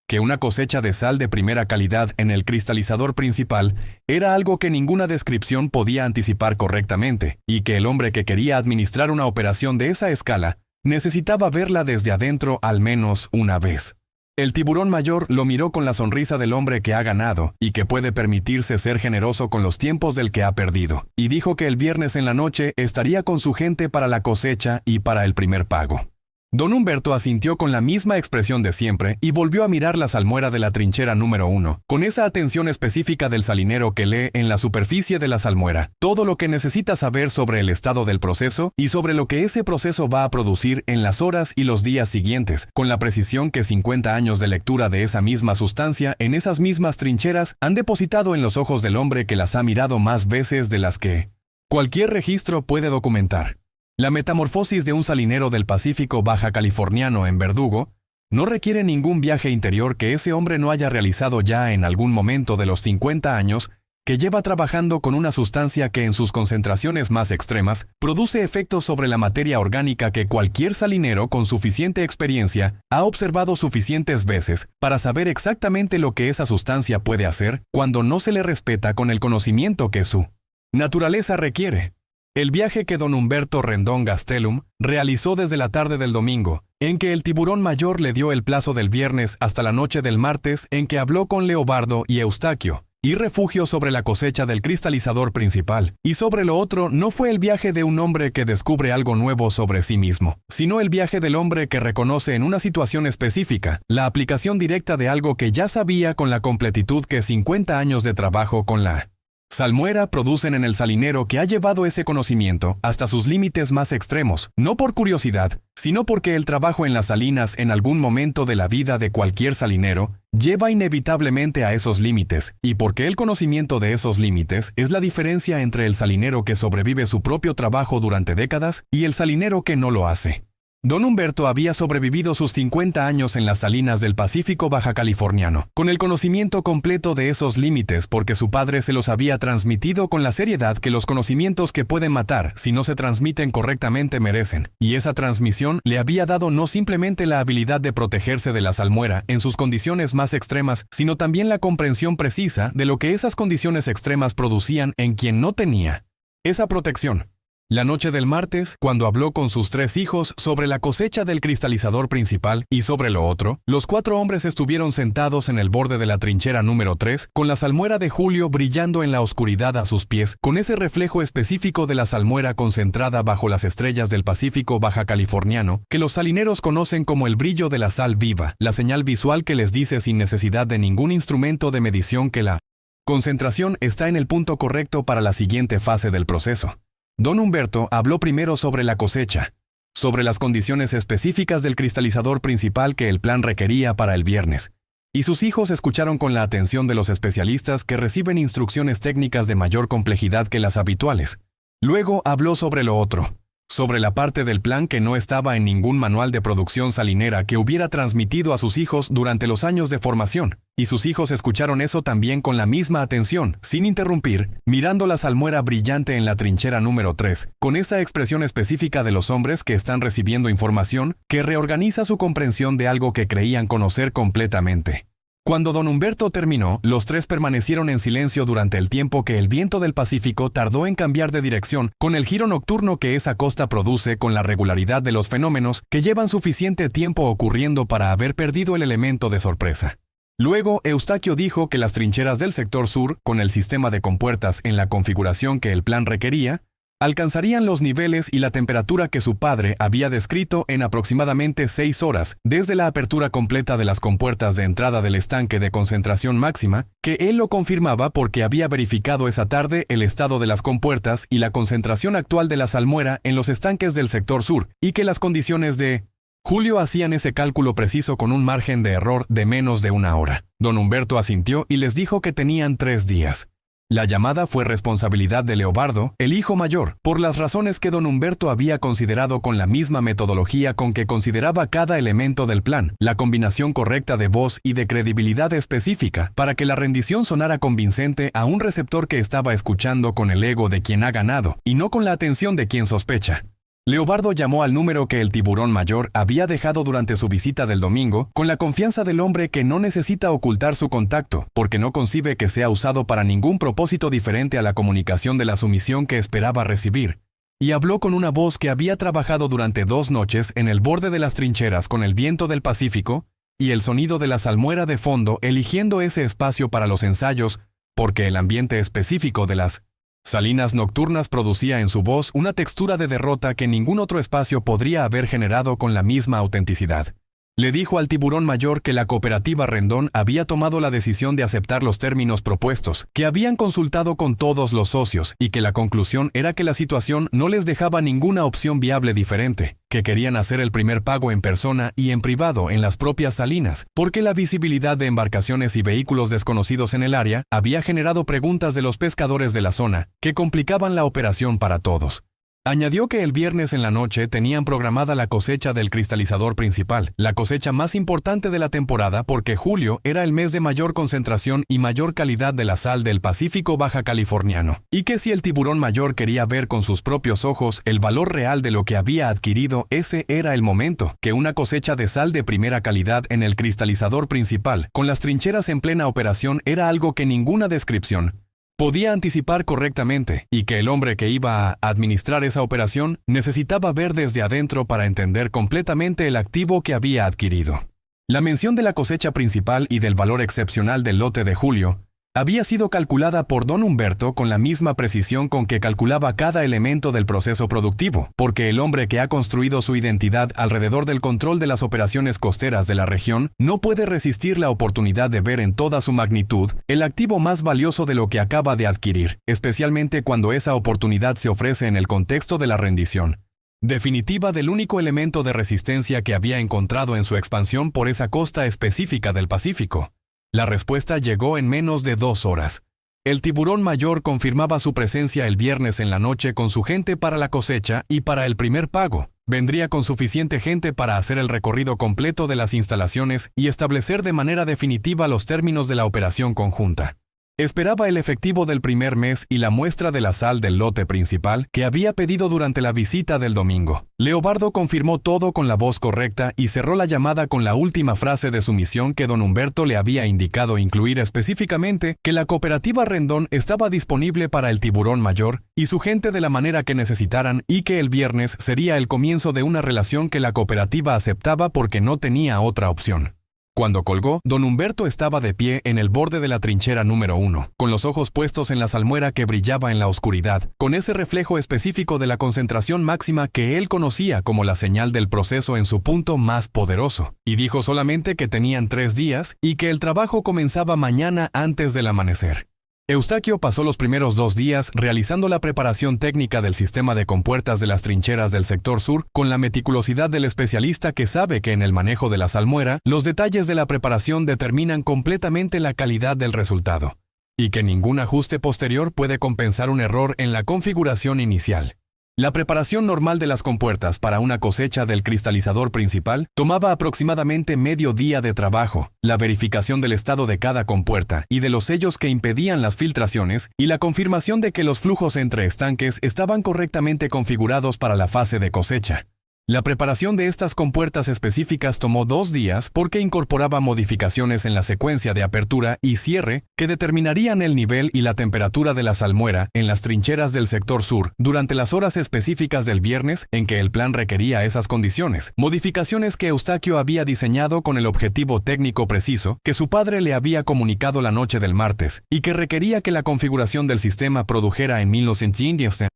Que una cosecha de sal de primera calidad en el cristalizador principal era algo que ninguna descripción podía anticipar correctamente, y que el hombre que quería administrar una operación de esa escala necesitaba verla desde adentro al menos una vez. El Tiburón Mayor lo miró con la sonrisa del hombre que ha ganado y que puede permitirse ser generoso con los tiempos del que ha perdido, y dijo que el viernes en la noche estaría con su gente para la cosecha y para el primer pago. Don Humberto asintió con la misma expresión de siempre y volvió a mirar la salmuera de la trinchera número 1, con esa atención específica del salinero que lee en la superficie de la salmuera todo lo que necesita saber sobre el estado del proceso y sobre lo que ese proceso va a producir en las horas y los días siguientes, con la precisión que 50 años de lectura de esa misma sustancia en esas mismas trincheras han depositado en los ojos del hombre que las ha mirado más veces de las que cualquier registro puede documentar. La metamorfosis de un salinero del Pacífico baja californiano en Verdugo no requiere ningún viaje interior que ese hombre no haya realizado ya en algún momento de los 50 años que lleva trabajando con una sustancia que en sus concentraciones más extremas produce efectos sobre la materia orgánica que cualquier salinero con suficiente experiencia ha observado suficientes veces para saber exactamente lo que esa sustancia puede hacer cuando no se le respeta con el conocimiento que su naturaleza requiere. El viaje que don Humberto Rendón Gastelum realizó desde la tarde del domingo, en que el tiburón mayor le dio el plazo del viernes hasta la noche del martes en que habló con Leobardo y Eustaquio, y refugio sobre la cosecha del cristalizador principal. Y sobre lo otro no fue el viaje de un hombre que descubre algo nuevo sobre sí mismo, sino el viaje del hombre que reconoce en una situación específica la aplicación directa de algo que ya sabía con la completitud que 50 años de trabajo con la salmuera producen en el salinero, que ha llevado ese conocimiento hasta sus límites más extremos, no por curiosidad, sino porque el trabajo en las salinas en algún momento de la vida de cualquier salinero lleva inevitablemente a esos límites, y porque el conocimiento de esos límites es la diferencia entre el salinero que sobrevive su propio trabajo durante décadas y el salinero que no lo hace. Don Humberto había sobrevivido sus 50 años en las salinas del Pacífico baja californiano, con el conocimiento completo de esos límites porque su padre se los había transmitido con la seriedad que los conocimientos que pueden matar si no se transmiten correctamente merecen, y esa transmisión le había dado no simplemente la habilidad de protegerse de la salmuera en sus condiciones más extremas, sino también la comprensión precisa de lo que esas condiciones extremas producían en quien no tenía esa protección. La noche del martes, cuando habló con sus 3 hijos sobre la cosecha del cristalizador principal y sobre lo otro, los 4 hombres estuvieron sentados en el borde de la trinchera número 3, con la salmuera de Julio brillando en la oscuridad a sus pies, con ese reflejo específico de la salmuera concentrada bajo las estrellas del Pacífico baja californiano, que los salineros conocen como el brillo de la sal viva, la señal visual que les dice sin necesidad de ningún instrumento de medición que la concentración está en el punto correcto para la siguiente fase del proceso. Don Humberto habló primero sobre la cosecha, sobre las condiciones específicas del cristalizador principal que el plan requería para el viernes, y sus hijos escucharon con la atención de los especialistas que reciben instrucciones técnicas de mayor complejidad que las habituales. Luego habló sobre lo otro, sobre la parte del plan que no estaba en ningún manual de producción salinera que hubiera transmitido a sus hijos durante los años de formación, y sus hijos escucharon eso también con la misma atención, sin interrumpir, mirando la salmuera brillante en la trinchera número 3, con esa expresión específica de los hombres que están recibiendo información que reorganiza su comprensión de algo que creían conocer completamente. Cuando don Humberto terminó, los 3 permanecieron en silencio durante el tiempo que el viento del Pacífico tardó en cambiar de dirección con el giro nocturno que esa costa produce con la regularidad de los fenómenos que llevan suficiente tiempo ocurriendo para haber perdido el elemento de sorpresa. Luego, Eustaquio dijo que las trincheras del sector sur, con el sistema de compuertas en la configuración que el plan requería, alcanzarían los niveles y la temperatura que su padre había descrito en aproximadamente 6 horas, desde la apertura completa de las compuertas de entrada del estanque de concentración máxima, que él lo confirmaba porque había verificado esa tarde el estado de las compuertas y la concentración actual de la salmuera en los estanques del sector sur, y que las condiciones de Julio hacían ese cálculo preciso con un margen de error de menos de 1 hora. Don Humberto asintió y les dijo que tenían 3 días. La llamada fue responsabilidad de Leobardo, el hijo mayor, por las razones que don Humberto había considerado con la misma metodología con que consideraba cada elemento del plan, la combinación correcta de voz y de credibilidad específica, para que la rendición sonara convincente a un receptor que estaba escuchando con el ego de quien ha ganado, y no con la atención de quien sospecha. Leobardo llamó al número que el tiburón mayor había dejado durante su visita del domingo, con la confianza del hombre que no necesita ocultar su contacto, porque no concibe que sea usado para ningún propósito diferente a la comunicación de la sumisión que esperaba recibir. Y habló con una voz que había trabajado durante 2 noches en el borde de las trincheras con el viento del Pacífico y el sonido de la salmuera de fondo, eligiendo ese espacio para los ensayos, porque el ambiente específico de las salinas nocturnas producía en su voz una textura de derrota que ningún otro espacio podría haber generado con la misma autenticidad. Le dijo al tiburón mayor que la cooperativa Rendón había tomado la decisión de aceptar los términos propuestos, que habían consultado con todos los socios y que la conclusión era que la situación no les dejaba ninguna opción viable diferente, que querían hacer el primer pago en persona y en privado en las propias salinas, porque la visibilidad de embarcaciones y vehículos desconocidos en el área había generado preguntas de los pescadores de la zona, que complicaban la operación para todos. Añadió que el viernes en la noche tenían programada la cosecha del cristalizador principal, la cosecha más importante de la temporada porque julio era el mes de mayor concentración y mayor calidad de la sal del Pacífico baja californiano, y que si el tiburón mayor quería ver con sus propios ojos el valor real de lo que había adquirido, ese era el momento, que una cosecha de sal de primera calidad en el cristalizador principal, con las trincheras en plena operación, era algo que ninguna descripción Podía anticipar correctamente, y que el hombre que iba a administrar esa operación necesitaba ver desde adentro para entender completamente el activo que había adquirido. La mención de la cosecha principal y del valor excepcional del lote de julio había sido calculada por don Humberto con la misma precisión con que calculaba cada elemento del proceso productivo, porque el hombre que ha construido su identidad alrededor del control de las operaciones costeras de la región no puede resistir la oportunidad de ver en toda su magnitud el activo más valioso de lo que acaba de adquirir, especialmente cuando esa oportunidad se ofrece en el contexto de la rendición definitiva del único elemento de resistencia que había encontrado en su expansión por esa costa específica del Pacífico. La respuesta llegó en menos de 2 horas. El tiburón mayor confirmaba su presencia el viernes en la noche con su gente para la cosecha y para el primer pago. Vendría con suficiente gente para hacer el recorrido completo de las instalaciones y establecer de manera definitiva los términos de la operación conjunta. Esperaba el efectivo del primer mes y la muestra de la sal del lote principal que había pedido durante la visita del domingo. Leobardo confirmó todo con la voz correcta y cerró la llamada con la última frase de su misión que don Humberto le había indicado incluir específicamente que la cooperativa Rendón estaba disponible para el tiburón mayor y su gente de la manera que necesitaran y que el viernes sería el comienzo de una relación que la cooperativa aceptaba porque no tenía otra opción. Cuando colgó, don Humberto estaba de pie en el borde de la trinchera número 1, con los ojos puestos en la salmuera que brillaba en la oscuridad, con ese reflejo específico de la concentración máxima que él conocía como la señal del proceso en su punto más poderoso, y dijo solamente que tenían 3 días y que el trabajo comenzaba mañana antes del amanecer. Eustaquio pasó los primeros 2 días realizando la preparación técnica del sistema de compuertas de las trincheras del sector sur con la meticulosidad del especialista que sabe que en el manejo de la salmuera los detalles de la preparación determinan completamente la calidad del resultado, y que ningún ajuste posterior puede compensar un error en la configuración inicial. La preparación normal de las compuertas para una cosecha del cristalizador principal tomaba aproximadamente medio día de trabajo, la verificación del estado de cada compuerta y de los sellos que impedían las filtraciones y la confirmación de que los flujos entre estanques estaban correctamente configurados para la fase de cosecha. La preparación de estas compuertas específicas tomó 2 días porque incorporaba modificaciones en la secuencia de apertura y cierre que determinarían el nivel y la temperatura de la salmuera en las trincheras del sector sur durante las horas específicas del viernes en que el plan requería esas condiciones, modificaciones que Eustaquio había diseñado con el objetivo técnico preciso que su padre le había comunicado la noche del martes y que requería que la configuración del sistema produjera en 1910.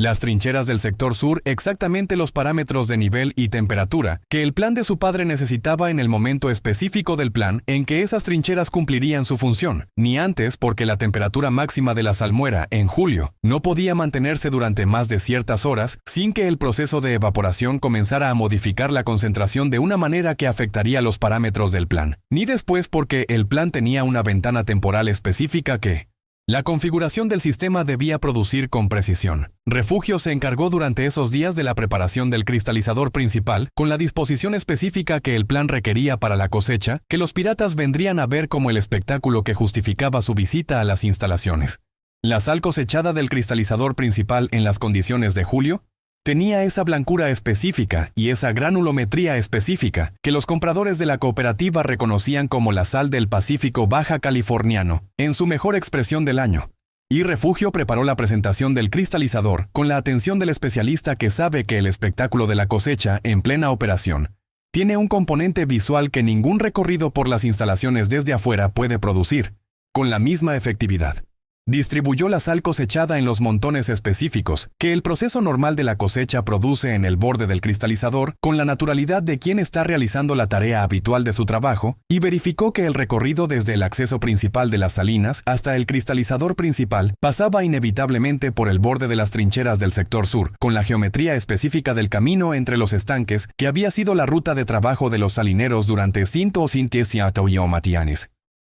Las trincheras del sector sur exactamente los parámetros de nivel y temperatura que el plan de su padre necesitaba en el momento específico del plan en que esas trincheras cumplirían su función, ni antes porque la temperatura máxima de la salmuera en julio no podía mantenerse durante más de ciertas horas sin que el proceso de evaporación comenzara a modificar la concentración de una manera que afectaría los parámetros del plan, ni después porque el plan tenía una ventana temporal específica que la configuración del sistema debía producir con precisión. Refugio se encargó durante esos días de la preparación del cristalizador principal con la disposición específica que el plan requería para la cosecha, que los piratas vendrían a ver como el espectáculo que justificaba su visita a las instalaciones. La sal cosechada del cristalizador principal en las condiciones de julio tenía esa blancura específica y esa granulometría específica que los compradores de la cooperativa reconocían como la sal del Pacífico Baja Californiano, en su mejor expresión del año. Y Refugio preparó la presentación del cristalizador con la atención del especialista que sabe que el espectáculo de la cosecha en plena operación tiene un componente visual que ningún recorrido por las instalaciones desde afuera puede producir, con la misma efectividad. Distribuyó la sal cosechada en los montones específicos que el proceso normal de la cosecha produce en el borde del cristalizador con la naturalidad de quien está realizando la tarea habitual de su trabajo y verificó que el recorrido desde el acceso principal de las salinas hasta el cristalizador principal pasaba inevitablemente por el borde de las trincheras del sector sur, con la geometría específica del camino entre los estanques que había sido la ruta de trabajo de los salineros durante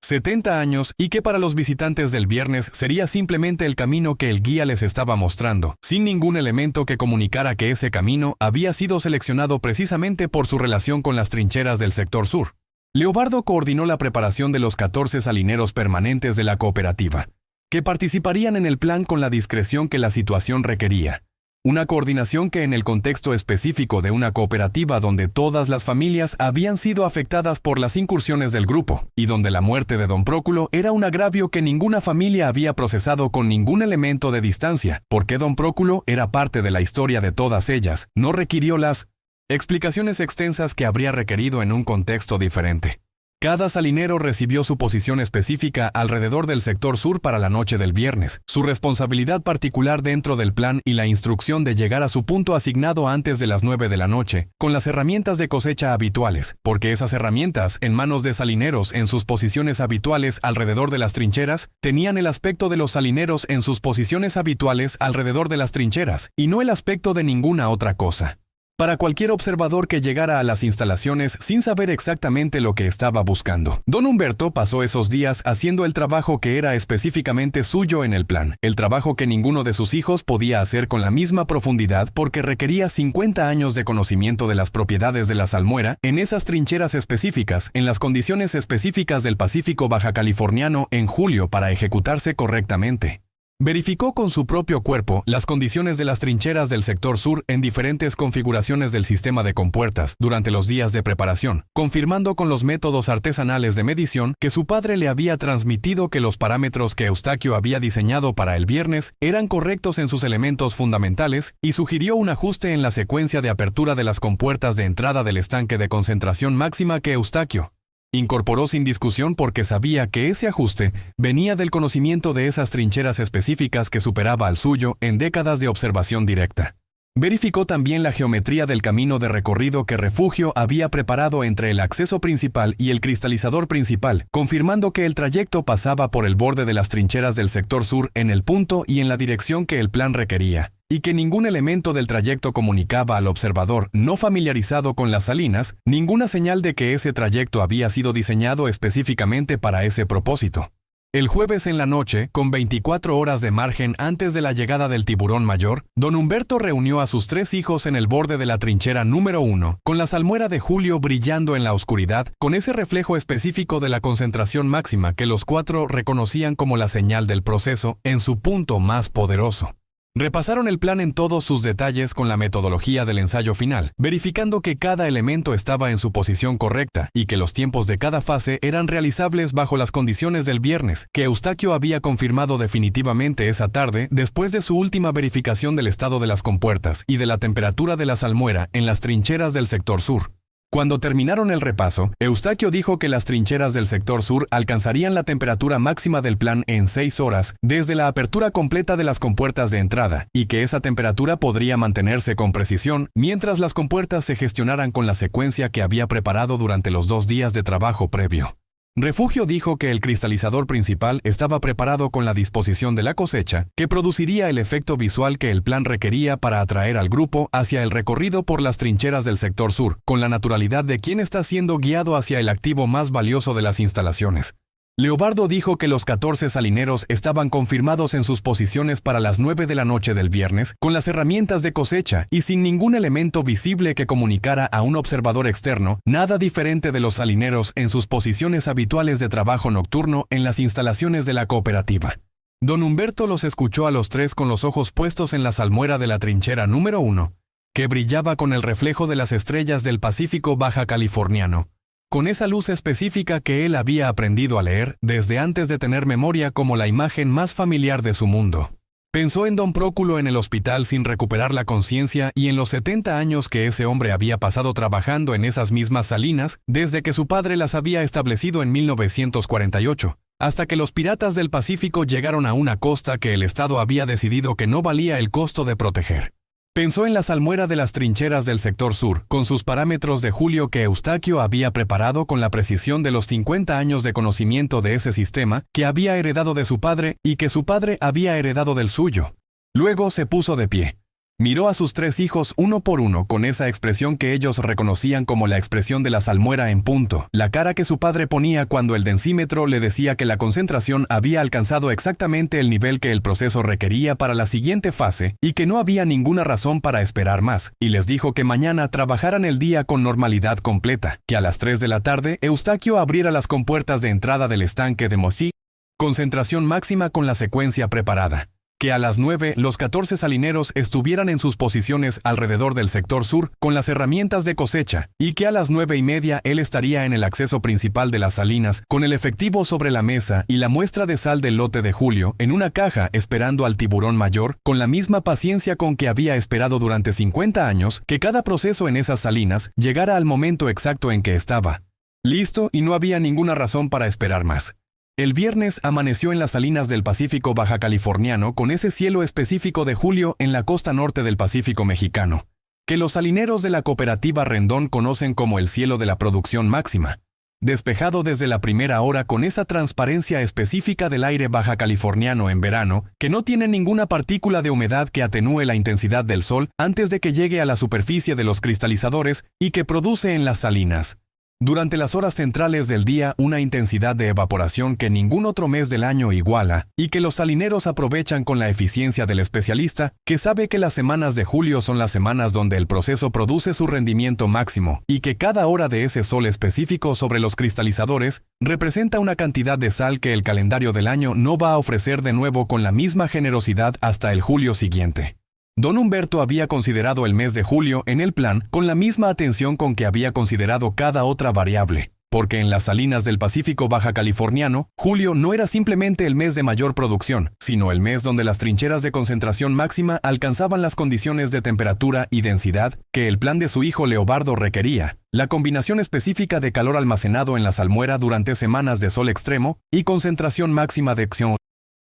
70 años y que para los visitantes del viernes sería simplemente el camino que el guía les estaba mostrando, sin ningún elemento que comunicara que ese camino había sido seleccionado precisamente por su relación con las trincheras del sector sur. Leobardo coordinó la preparación de los 14 salineros permanentes de la cooperativa, que participarían en el plan con la discreción que la situación requería. Una coordinación que en el contexto específico de una cooperativa donde todas las familias habían sido afectadas por las incursiones del grupo, y donde la muerte de don Próculo era un agravio que ninguna familia había procesado con ningún elemento de distancia, porque don Próculo era parte de la historia de todas ellas, no requirió las explicaciones extensas que habría requerido en un contexto diferente. Cada salinero recibió su posición específica alrededor del sector sur para la noche del viernes, su responsabilidad particular dentro del plan y la instrucción de llegar a su punto asignado antes de las 9 de la noche, con las herramientas de cosecha habituales, porque esas herramientas, en manos de salineros en sus posiciones habituales alrededor de las trincheras, tenían el aspecto de los salineros en sus posiciones habituales alrededor de las trincheras, y no el aspecto de ninguna otra cosa. Para cualquier observador que llegara a las instalaciones sin saber exactamente lo que estaba buscando, don Humberto pasó esos días haciendo el trabajo que era específicamente suyo en el plan, el trabajo que ninguno de sus hijos podía hacer con la misma profundidad porque requería 50 años de conocimiento de las propiedades de la salmuera en esas trincheras específicas, en las condiciones específicas del Pacífico baja californiano en julio para ejecutarse correctamente. Verificó con su propio cuerpo las condiciones de las trincheras del sector sur en diferentes configuraciones del sistema de compuertas durante los días de preparación, confirmando con los métodos artesanales de medición que su padre le había transmitido que los parámetros que Eustaquio había diseñado para el viernes eran correctos en sus elementos fundamentales y sugirió un ajuste en la secuencia de apertura de las compuertas de entrada del estanque de concentración máxima que Eustaquio incorporó sin discusión porque sabía que ese ajuste venía del conocimiento de esas trincheras específicas que superaba al suyo en décadas de observación directa. Verificó también la geometría del camino de recorrido que Refugio había preparado entre el acceso principal y el cristalizador principal, confirmando que el trayecto pasaba por el borde de las trincheras del sector sur en el punto y en la dirección que el plan requería, y que ningún elemento del trayecto comunicaba al observador no familiarizado con las salinas ninguna señal de que ese trayecto había sido diseñado específicamente para ese propósito. El jueves en la noche, con 24 horas de margen antes de la llegada del tiburón mayor, don Humberto reunió a sus 3 hijos en el borde de la trinchera número 1, con la salmuera de Julio brillando en la oscuridad, con ese reflejo específico de la concentración máxima que los 4 reconocían como la señal del proceso en su punto más poderoso. Repasaron el plan en todos sus detalles con la metodología del ensayo final, verificando que cada elemento estaba en su posición correcta y que los tiempos de cada fase eran realizables bajo las condiciones del viernes, que Eustaquio había confirmado definitivamente esa tarde después de su última verificación del estado de las compuertas y de la temperatura de la salmuera en las trincheras del sector sur. Cuando terminaron el repaso, Eustaquio dijo que las trincheras del sector sur alcanzarían la temperatura máxima del plan en 6 horas desde la apertura completa de las compuertas de entrada, y que esa temperatura podría mantenerse con precisión mientras las compuertas se gestionaran con la secuencia que había preparado durante los 2 días de trabajo previo. Refugio dijo que el cristalizador principal estaba preparado con la disposición de la cosecha, que produciría el efecto visual que el plan requería para atraer al grupo hacia el recorrido por las trincheras del sector sur, con la naturalidad de quien está siendo guiado hacia el activo más valioso de las instalaciones. Leobardo dijo que los 14 salineros estaban confirmados en sus posiciones para las 9 de la noche del viernes, con las herramientas de cosecha y sin ningún elemento visible que comunicara a un observador externo nada diferente de los salineros en sus posiciones habituales de trabajo nocturno en las instalaciones de la cooperativa. Don Humberto los escuchó a los 3 con los ojos puestos en la salmuera de la trinchera número 1, que brillaba con el reflejo de las estrellas del Pacífico baja californiano, con esa luz específica que él había aprendido a leer desde antes de tener memoria como la imagen más familiar de su mundo. Pensó en don Próculo en el hospital sin recuperar la conciencia y en los 70 años que ese hombre había pasado trabajando en esas mismas salinas desde que su padre las había establecido en 1948, hasta que los piratas del Pacífico llegaron a una costa que el Estado había decidido que no valía el costo de proteger. Pensó en la salmuera de las trincheras del sector sur, con sus parámetros de Julio que Eustaquio había preparado con la precisión de los 50 años de conocimiento de ese sistema que había heredado de su padre y que su padre había heredado del suyo. Luego se puso de pie. Miró a sus 3 hijos uno por uno con esa expresión que ellos reconocían como la expresión de la salmuera en punto, la cara que su padre ponía cuando el densímetro le decía que la concentración había alcanzado exactamente el nivel que el proceso requería para la siguiente fase y que no había ninguna razón para esperar más, y les dijo que mañana trabajaran el día con normalidad completa, que a las 3 de la tarde Eustaquio abriera las compuertas de entrada del estanque de Mossy, concentración máxima con la secuencia preparada. que a las 9 los 14 salineros estuvieran en sus posiciones alrededor del sector sur con las herramientas de cosecha, y que a las 9:30 él estaría en el acceso principal de las salinas con el efectivo sobre la mesa y la muestra de sal del lote de Julio en una caja esperando al tiburón mayor con la misma paciencia con que había esperado durante 50 años que cada proceso en esas salinas llegara al momento exacto en que estaba listo y no había ninguna razón para esperar más. El viernes amaneció en las salinas del Pacífico baja californiano con ese cielo específico de julio en la costa norte del Pacífico mexicano, que los salineros de la cooperativa Rendón conocen como el cielo de la producción máxima. Despejado desde la primera hora con esa transparencia específica del aire baja californiano en verano, que no tiene ninguna partícula de humedad que atenúe la intensidad del sol antes de que llegue a la superficie de los cristalizadores y que produce en las salinas. Durante las horas centrales del día, una intensidad de evaporación que ningún otro mes del año iguala, y que los salineros aprovechan con la eficiencia del especialista, que sabe que las semanas de julio son las semanas donde el proceso produce su rendimiento máximo, y que cada hora de ese sol específico sobre los cristalizadores representa una cantidad de sal que el calendario del año no va a ofrecer de nuevo con la misma generosidad hasta el julio siguiente. Don Humberto había considerado el mes de julio en el plan con la misma atención con que había considerado cada otra variable, porque en las salinas del Pacífico baja californiano, julio no era simplemente el mes de mayor producción, sino el mes donde las trincheras de concentración máxima alcanzaban las condiciones de temperatura y densidad que el plan de su hijo Leobardo requería, la combinación específica de calor almacenado en la salmuera durante semanas de sol extremo y concentración máxima de acción.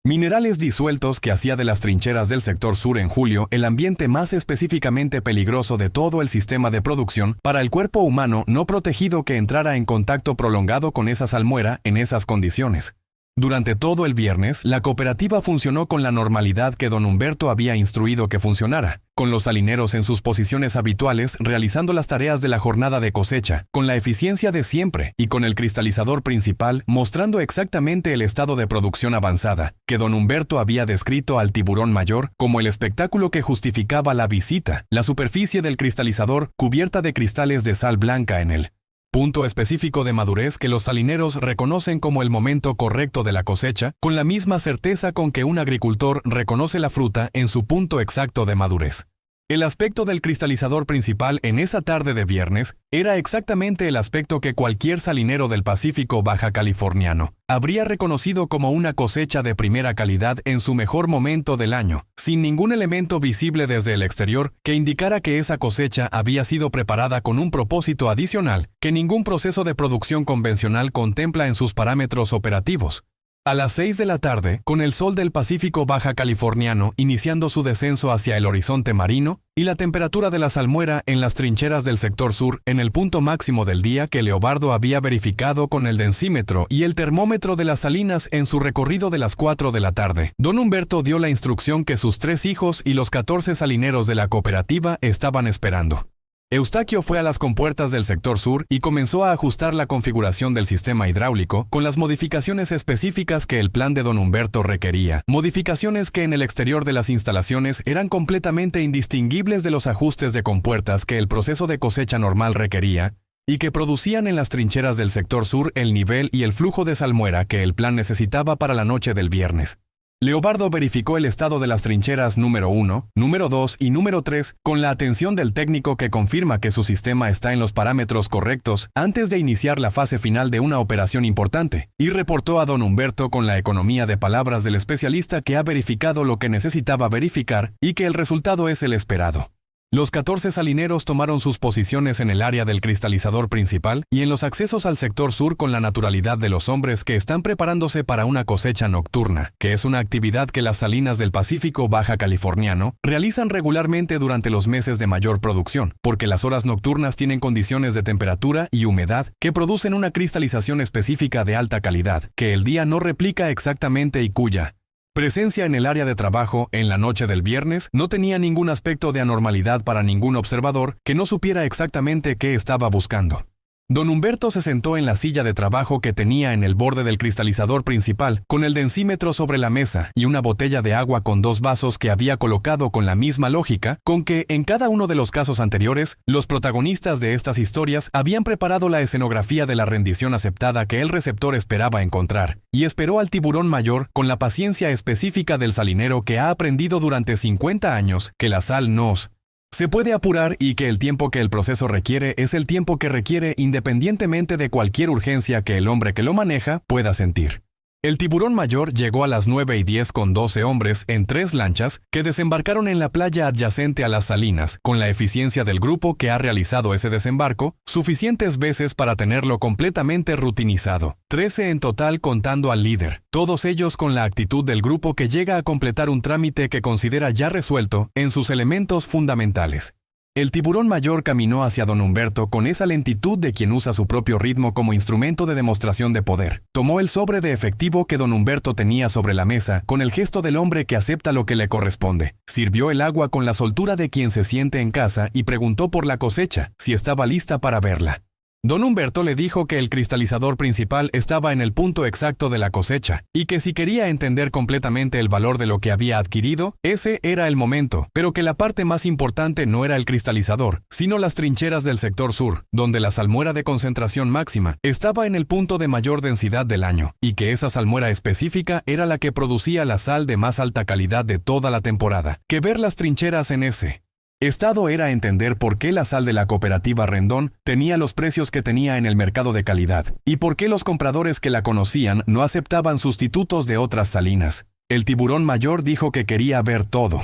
Minerales disueltos que hacía de las trincheras del sector sur en julio el ambiente más específicamente peligroso de todo el sistema de producción para el cuerpo humano no protegido que entrara en contacto prolongado con esa salmuera en esas condiciones. Durante todo el viernes, la cooperativa funcionó con la normalidad que don Humberto había instruido que funcionara, con los salineros en sus posiciones habituales realizando las tareas de la jornada de cosecha, con la eficiencia de siempre y con el cristalizador principal mostrando exactamente el estado de producción avanzada, que don Humberto había descrito al tiburón mayor como el espectáculo que justificaba la visita, la superficie del cristalizador cubierta de cristales de sal blanca en él. Punto específico de madurez que los salineros reconocen como el momento correcto de la cosecha, con la misma certeza con que un agricultor reconoce la fruta en su punto exacto de madurez. El aspecto del cristalizador principal en esa tarde de viernes era exactamente el aspecto que cualquier salinero del Pacífico baja californiano habría reconocido como una cosecha de primera calidad en su mejor momento del año, sin ningún elemento visible desde el exterior que indicara que esa cosecha había sido preparada con un propósito adicional que ningún proceso de producción convencional contempla en sus parámetros operativos. A las 6 de la tarde, con el sol del Pacífico baja californiano iniciando su descenso hacia el horizonte marino, y la temperatura de la salmuera en las trincheras del sector sur en el punto máximo del día que Leobardo había verificado con el densímetro y el termómetro de las salinas en su recorrido de las 4 de la tarde, don Humberto dio la instrucción que sus 3 hijos y los 14 salineros de la cooperativa estaban esperando. Eustaquio fue a las compuertas del sector sur y comenzó a ajustar la configuración del sistema hidráulico con las modificaciones específicas que el plan de don Humberto requería, modificaciones que en el exterior de las instalaciones eran completamente indistinguibles de los ajustes de compuertas que el proceso de cosecha normal requería, y que producían en las trincheras del sector sur el nivel y el flujo de salmuera que el plan necesitaba para la noche del viernes. Leobardo verificó el estado de las trincheras número 1, número 2 y número 3 con la atención del técnico que confirma que su sistema está en los parámetros correctos antes de iniciar la fase final de una operación importante, y reportó a don Humberto con la economía de palabras del especialista que ha verificado lo que necesitaba verificar y que el resultado es el esperado. Los 14 salineros tomaron sus posiciones en el área del cristalizador principal y en los accesos al sector sur con la naturalidad de los hombres que están preparándose para una cosecha nocturna, que es una actividad que las salinas del Pacífico baja californiano realizan regularmente durante los meses de mayor producción, porque las horas nocturnas tienen condiciones de temperatura y humedad que producen una cristalización específica de alta calidad, que el día no replica exactamente y cuya presencia en el área de trabajo en la noche del viernes no tenía ningún aspecto de anormalidad para ningún observador que no supiera exactamente qué estaba buscando. Don Humberto se sentó en la silla de trabajo que tenía en el borde del cristalizador principal, con el densímetro sobre la mesa y una botella de agua con 2 vasos que había colocado con la misma lógica con que, en cada uno de los casos anteriores, los protagonistas de estas historias habían preparado la escenografía de la rendición aceptada que el receptor esperaba encontrar, y esperó al tiburón mayor con la paciencia específica del salinero que ha aprendido durante 50 años que la sal no se puede apurar y que el tiempo que el proceso requiere es el tiempo que requiere independientemente de cualquier urgencia que el hombre que lo maneja pueda sentir. El tiburón mayor llegó a las 9:10 con 12 hombres en 3 lanchas que desembarcaron en la playa adyacente a las salinas, con la eficiencia del grupo que ha realizado ese desembarco, suficientes veces para tenerlo completamente rutinizado. 13 en total contando al líder, todos ellos con la actitud del grupo que llega a completar un trámite que considera ya resuelto en sus elementos fundamentales. El tiburón mayor caminó hacia don Humberto con esa lentitud de quien usa su propio ritmo como instrumento de demostración de poder. Tomó el sobre de efectivo que don Humberto tenía sobre la mesa con el gesto del hombre que acepta lo que le corresponde. Sirvió el agua con la soltura de quien se siente en casa y preguntó por la cosecha, si estaba lista para verla. Don Humberto le dijo que el cristalizador principal estaba en el punto exacto de la cosecha, y que si quería entender completamente el valor de lo que había adquirido, ese era el momento, pero que la parte más importante no era el cristalizador, sino las trincheras del sector sur, donde la salmuera de concentración máxima estaba en el punto de mayor densidad del año, y que esa salmuera específica era la que producía la sal de más alta calidad de toda la temporada. Que ver las trincheras en ese estado era entender por qué la sal de la cooperativa Rendón tenía los precios que tenía en el mercado de calidad, y por qué los compradores que la conocían no aceptaban sustitutos de otras salinas. El tiburón mayor dijo que quería ver todo.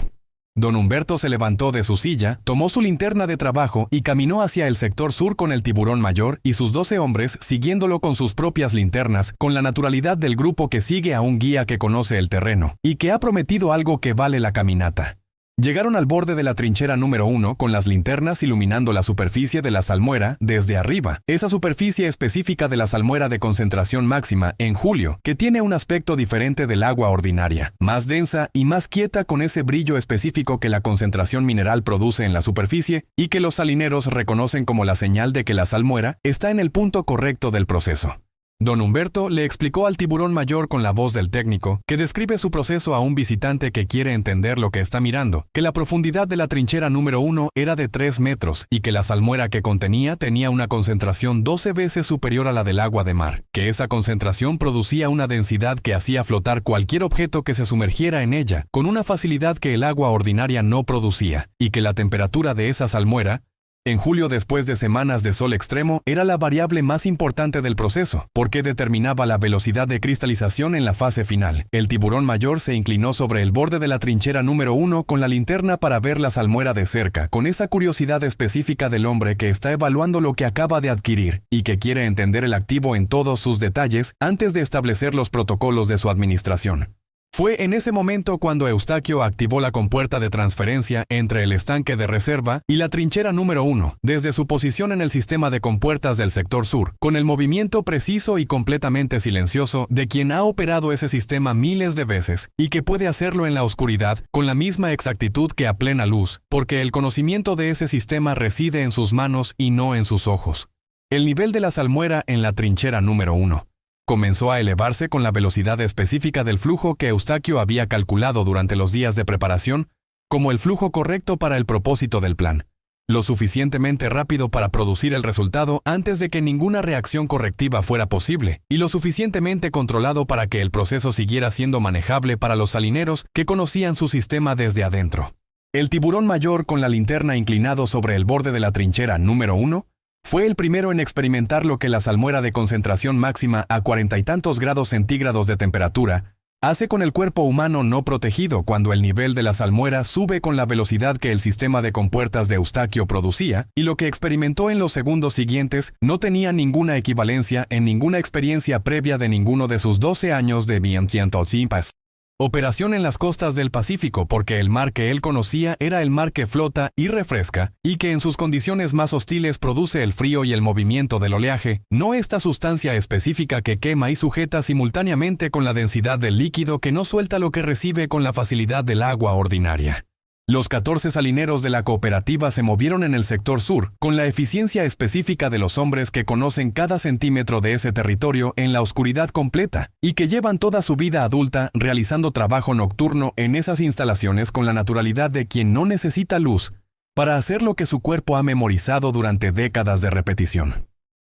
Don Humberto se levantó de su silla, tomó su linterna de trabajo y caminó hacia el sector sur con el tiburón mayor y sus 12 hombres siguiéndolo con sus propias linternas, con la naturalidad del grupo que sigue a un guía que conoce el terreno y que ha prometido algo que vale la caminata. Llegaron al borde de la trinchera número 1 con las linternas iluminando la superficie de la salmuera desde arriba, esa superficie específica de la salmuera de concentración máxima en julio, que tiene un aspecto diferente del agua ordinaria, más densa y más quieta con ese brillo específico que la concentración mineral produce en la superficie y que los salineros reconocen como la señal de que la salmuera está en el punto correcto del proceso. Don Humberto le explicó al tiburón mayor con la voz del técnico, que describe su proceso a un visitante que quiere entender lo que está mirando, que la profundidad de la trinchera número 1 era de 3 metros y que la salmuera que contenía tenía una concentración 12 veces superior a la del agua de mar, que esa concentración producía una densidad que hacía flotar cualquier objeto que se sumergiera en ella, con una facilidad que el agua ordinaria no producía, y que la temperatura de esa salmuera, en julio, después de semanas de sol extremo, era la variable más importante del proceso, porque determinaba la velocidad de cristalización en la fase final. El tiburón mayor se inclinó sobre el borde de la trinchera número 1 con la linterna para ver la salmuera de cerca, con esa curiosidad específica del hombre que está evaluando lo que acaba de adquirir y que quiere entender el activo en todos sus detalles antes de establecer los protocolos de su administración. Fue en ese momento cuando Eustaquio activó la compuerta de transferencia entre el estanque de reserva y la trinchera número 1, desde su posición en el sistema de compuertas del sector sur, con el movimiento preciso y completamente silencioso de quien ha operado ese sistema miles de veces y que puede hacerlo en la oscuridad con la misma exactitud que a plena luz, porque el conocimiento de ese sistema reside en sus manos y no en sus ojos. El nivel de la salmuera en la trinchera número 1 comenzó a elevarse con la velocidad específica del flujo que Eustaquio había calculado durante los días de preparación como el flujo correcto para el propósito del plan, lo suficientemente rápido para producir el resultado antes de que ninguna reacción correctiva fuera posible, y lo suficientemente controlado para que el proceso siguiera siendo manejable para los salineros que conocían su sistema desde adentro. El tiburón mayor con la linterna inclinado sobre el borde de la trinchera número 1 fue el primero en experimentar lo que la salmuera de concentración máxima a 40 y tantos grados centígrados de temperatura hace con el cuerpo humano no protegido cuando el nivel de la salmuera sube con la velocidad que el sistema de compuertas de Eustaquio producía, y lo que experimentó en los segundos siguientes no tenía ninguna equivalencia en ninguna experiencia previa de ninguno de sus 12 años de Vientientosipas. Operación en las costas del Pacífico, porque el mar que él conocía era el mar que flota y refresca, y que en sus condiciones más hostiles produce el frío y el movimiento del oleaje, no esta sustancia específica que quema y sujeta simultáneamente con la densidad del líquido que no suelta lo que recibe con la facilidad del agua ordinaria. Los 14 salineros de la cooperativa se movieron en el sector sur, con la eficiencia específica de los hombres que conocen cada centímetro de ese territorio en la oscuridad completa, y que llevan toda su vida adulta realizando trabajo nocturno en esas instalaciones con la naturalidad de quien no necesita luz para hacer lo que su cuerpo ha memorizado durante décadas de repetición.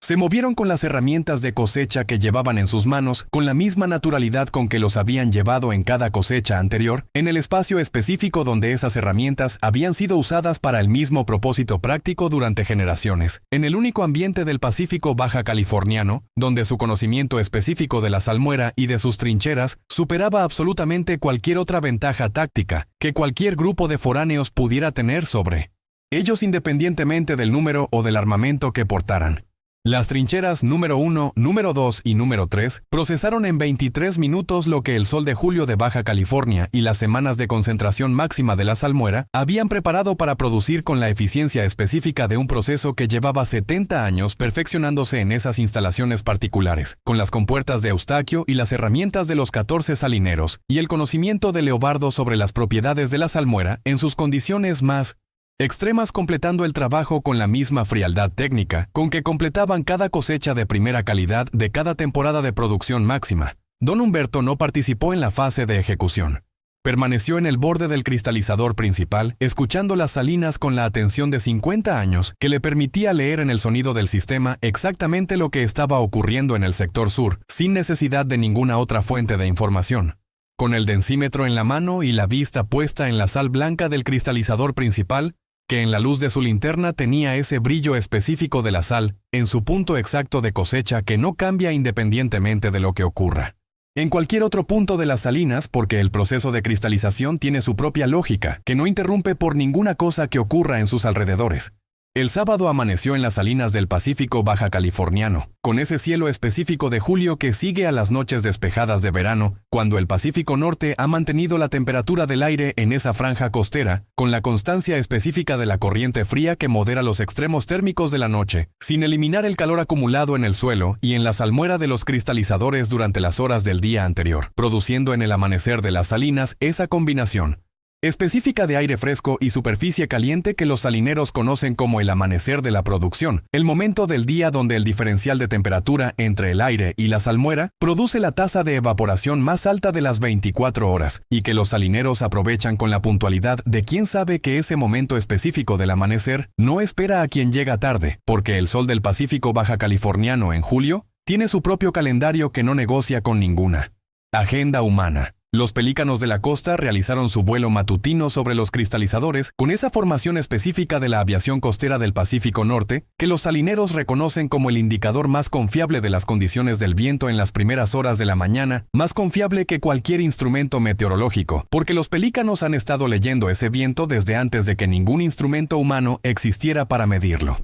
Se movieron con las herramientas de cosecha que llevaban en sus manos, con la misma naturalidad con que los habían llevado en cada cosecha anterior, en el espacio específico donde esas herramientas habían sido usadas para el mismo propósito práctico durante generaciones, en el único ambiente del Pacífico baja californiano, donde su conocimiento específico de la salmuera y de sus trincheras superaba absolutamente cualquier otra ventaja táctica que cualquier grupo de foráneos pudiera tener sobre ellos, independientemente del número o del armamento que portaran. Las trincheras número 1, número 2 y número 3 procesaron en 23 minutos lo que el sol de julio de Baja California y las semanas de concentración máxima de la salmuera habían preparado para producir con la eficiencia específica de un proceso que llevaba 70 años perfeccionándose en esas instalaciones particulares, con las compuertas de Eustaquio y las herramientas de los 14 salineros, y el conocimiento de Leobardo sobre las propiedades de la salmuera en sus condiciones más extremas, completando el trabajo con la misma frialdad técnica con que completaban cada cosecha de primera calidad de cada temporada de producción máxima. Don Humberto no participó en la fase de ejecución. Permaneció en el borde del cristalizador principal, escuchando las salinas con la atención de 50 años que le permitía leer en el sonido del sistema exactamente lo que estaba ocurriendo en el sector sur, sin necesidad de ninguna otra fuente de información. Con el densímetro en la mano y la vista puesta en la sal blanca del cristalizador principal, que en la luz de su linterna tenía ese brillo específico de la sal, en su punto exacto de cosecha que no cambia independientemente de lo que ocurra en cualquier otro punto de las salinas, porque el proceso de cristalización tiene su propia lógica, que no interrumpe por ninguna cosa que ocurra en sus alrededores. El sábado amaneció en las salinas del Pacífico baja californiano, con ese cielo específico de julio que sigue a las noches despejadas de verano, cuando el Pacífico Norte ha mantenido la temperatura del aire en esa franja costera, con la constancia específica de la corriente fría que modera los extremos térmicos de la noche, sin eliminar el calor acumulado en el suelo y en la salmuera de los cristalizadores durante las horas del día anterior, produciendo en el amanecer de las salinas esa combinación específica de aire fresco y superficie caliente que los salineros conocen como el amanecer de la producción, el momento del día donde el diferencial de temperatura entre el aire y la salmuera produce la tasa de evaporación más alta de las 24 horas, y que los salineros aprovechan con la puntualidad de quien sabe que ese momento específico del amanecer no espera a quien llega tarde, porque el sol del Pacífico baja californiano en julio tiene su propio calendario que no negocia con ninguna agenda humana. Los pelícanos de la costa realizaron su vuelo matutino sobre los cristalizadores con esa formación específica de la aviación costera del Pacífico Norte que los salineros reconocen como el indicador más confiable de las condiciones del viento en las primeras horas de la mañana, más confiable que cualquier instrumento meteorológico, porque los pelícanos han estado leyendo ese viento desde antes de que ningún instrumento humano existiera para medirlo.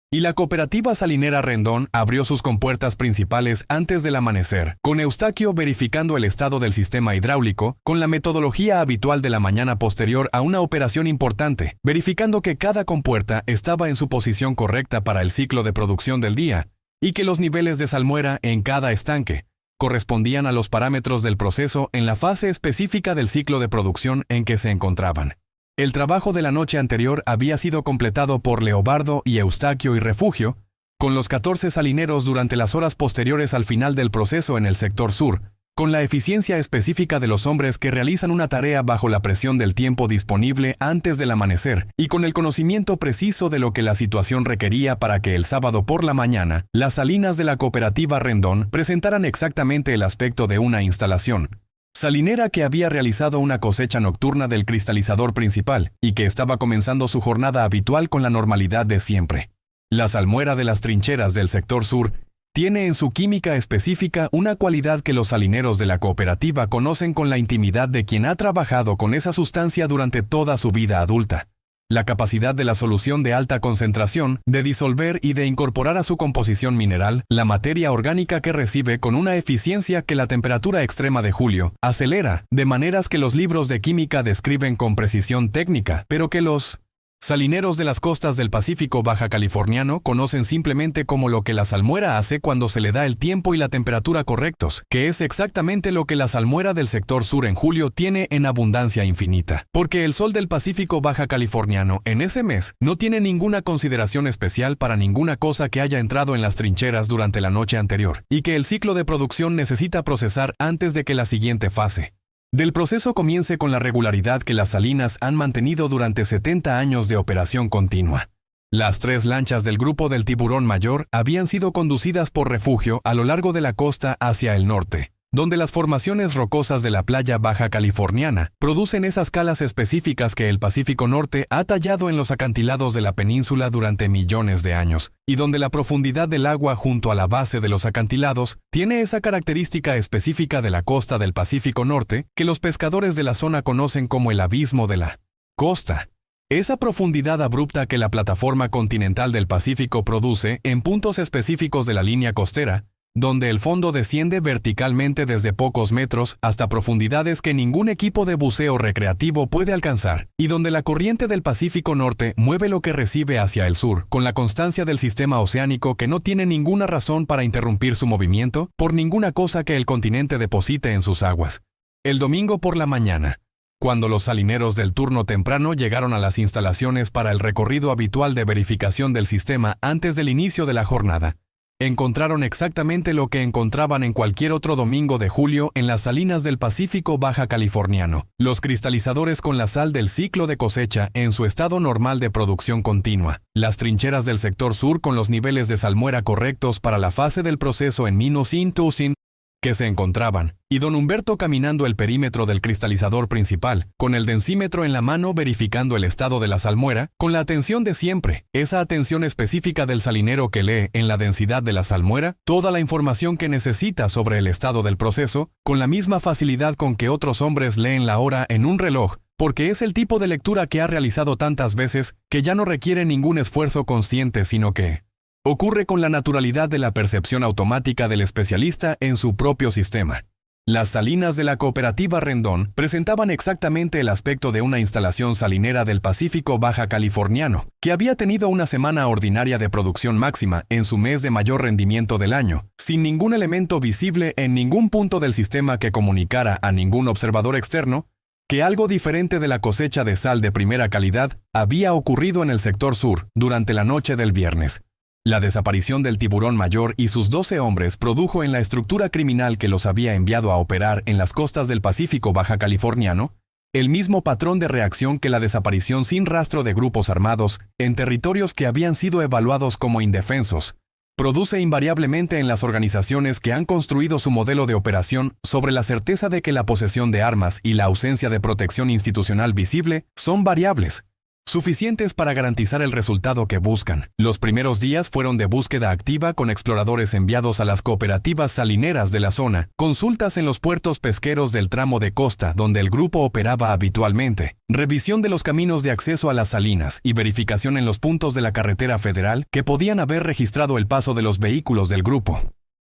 Y la cooperativa salinera Rendón abrió sus compuertas principales antes del amanecer, con Eustaquio verificando el estado del sistema hidráulico, con la metodología habitual de la mañana posterior a una operación importante, verificando que cada compuerta estaba en su posición correcta para el ciclo de producción del día, y que los niveles de salmuera en cada estanque correspondían a los parámetros del proceso en la fase específica del ciclo de producción en que se encontraban. El trabajo de la noche anterior había sido completado por Leobardo y Eustaquio y Refugio, con los 14 salineros durante las horas posteriores al final del proceso en el sector sur, con la eficiencia específica de los hombres que realizan una tarea bajo la presión del tiempo disponible antes del amanecer, y con el conocimiento preciso de lo que la situación requería para que el sábado por la mañana, las salinas de la cooperativa Rendón presentaran exactamente el aspecto de una instalación salinera que había realizado una cosecha nocturna del cristalizador principal y que estaba comenzando su jornada habitual con la normalidad de siempre. La salmuera de las trincheras del sector sur tiene en su química específica una cualidad que los salineros de la cooperativa conocen con la intimidad de quien ha trabajado con esa sustancia durante toda su vida adulta. La capacidad de la solución de alta concentración, de disolver y de incorporar a su composición mineral la materia orgánica que recibe con una eficiencia que la temperatura extrema de julio acelera, de maneras que los libros de química describen con precisión técnica, pero que los Salineros de las costas del Pacífico baja californiano conocen simplemente como lo que la salmuera hace cuando se le da el tiempo y la temperatura correctos, que es exactamente lo que la salmuera del sector sur en julio tiene en abundancia infinita. Porque el sol del Pacífico baja californiano en ese mes no tiene ninguna consideración especial para ninguna cosa que haya entrado en las trincheras durante la noche anterior, y que el ciclo de producción necesita procesar antes de que la siguiente fase del proceso comience con la regularidad que las salinas han mantenido durante 70 años de operación continua. Las 3 lanchas del grupo del Tiburón Mayor habían sido conducidas por refugio a lo largo de la costa hacia el norte, donde las formaciones rocosas de la playa baja californiana producen esas calas específicas que el Pacífico Norte ha tallado en los acantilados de la península durante millones de años, y donde la profundidad del agua junto a la base de los acantilados tiene esa característica específica de la costa del Pacífico Norte que los pescadores de la zona conocen como el abismo de la costa. Esa profundidad abrupta que la plataforma continental del Pacífico produce en puntos específicos de la línea costera, donde el fondo desciende verticalmente desde pocos metros hasta profundidades que ningún equipo de buceo recreativo puede alcanzar, y donde la corriente del Pacífico Norte mueve lo que recibe hacia el sur, con la constancia del sistema oceánico que no tiene ninguna razón para interrumpir su movimiento por ninguna cosa que el continente deposite en sus aguas. El domingo por la mañana, cuando los salineros del turno temprano llegaron a las instalaciones para el recorrido habitual de verificación del sistema antes del inicio de la jornada, encontraron exactamente lo que encontraban en cualquier otro domingo de julio en las salinas del Pacífico baja californiano, los cristalizadores con la sal del ciclo de cosecha en su estado normal de producción continua, las trincheras del sector sur con los niveles de salmuera correctos para la fase del proceso en -100 que se encontraban, y don Humberto caminando el perímetro del cristalizador principal, con el densímetro en la mano verificando el estado de la salmuera, con la atención de siempre, esa atención específica del salinero que lee en la densidad de la salmuera toda la información que necesita sobre el estado del proceso, con la misma facilidad con que otros hombres leen la hora en un reloj, porque es el tipo de lectura que ha realizado tantas veces que ya no requiere ningún esfuerzo consciente, sino que ocurre con la naturalidad de la percepción automática del especialista en su propio sistema. Las salinas de la cooperativa Rendón presentaban exactamente el aspecto de una instalación salinera del Pacífico baja californiano, que había tenido una semana ordinaria de producción máxima en su mes de mayor rendimiento del año, sin ningún elemento visible en ningún punto del sistema que comunicara a ningún observador externo que algo diferente de la cosecha de sal de primera calidad había ocurrido en el sector sur durante la noche del viernes. La desaparición del Tiburón Mayor y sus 12 hombres produjo en la estructura criminal que los había enviado a operar en las costas del Pacífico baja californiano el mismo patrón de reacción que la desaparición sin rastro de grupos armados en territorios que habían sido evaluados como indefensos produce invariablemente en las organizaciones que han construido su modelo de operación sobre la certeza de que la posesión de armas y la ausencia de protección institucional visible son variables suficientes para garantizar el resultado que buscan. Los primeros días fueron de búsqueda activa con exploradores enviados a las cooperativas salineras de la zona, consultas en los puertos pesqueros del tramo de costa donde el grupo operaba habitualmente, revisión de los caminos de acceso a las salinas y verificación en los puntos de la carretera federal que podían haber registrado el paso de los vehículos del grupo.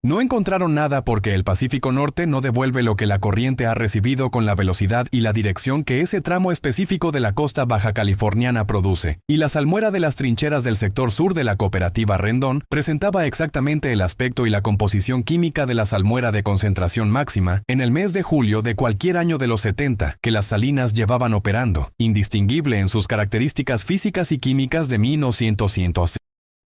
No encontraron nada porque el Pacífico Norte no devuelve lo que la corriente ha recibido con la velocidad y la dirección que ese tramo específico de la costa baja californiana produce, y la salmuera de las trincheras del sector sur de la cooperativa Rendón presentaba exactamente el aspecto y la composición química de la salmuera de concentración máxima en el mes de julio de cualquier año de los 70 que las salinas llevaban operando, indistinguible en sus características físicas y químicas de 1900.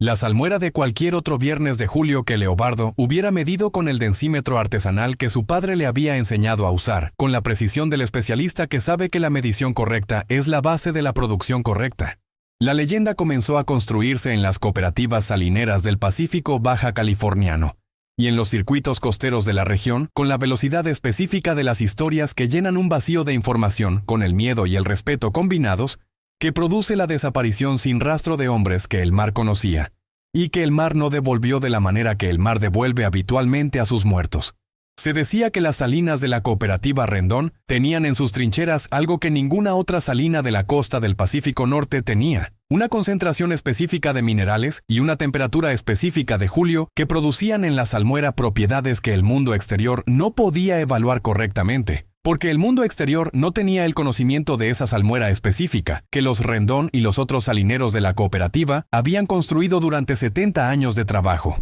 La salmuera de cualquier otro viernes de julio que Leobardo hubiera medido con el densímetro artesanal que su padre le había enseñado a usar, con la precisión del especialista que sabe que la medición correcta es la base de la producción correcta. La leyenda comenzó a construirse en las cooperativas salineras del Pacífico baja californiano y en los circuitos costeros de la región con la velocidad específica de las historias que llenan un vacío de información con el miedo y el respeto combinados que produce la desaparición sin rastro de hombres que el mar conocía, y que el mar no devolvió de la manera que el mar devuelve habitualmente a sus muertos. Se decía que las salinas de la cooperativa Rendón tenían en sus trincheras algo que ninguna otra salina de la costa del Pacífico Norte tenía, una concentración específica de minerales y una temperatura específica de julio que producían en la salmuera propiedades que el mundo exterior no podía evaluar correctamente, porque el mundo exterior no tenía el conocimiento de esa salmuera específica que los Rendón y los otros salineros de la cooperativa habían construido durante 70 años de trabajo,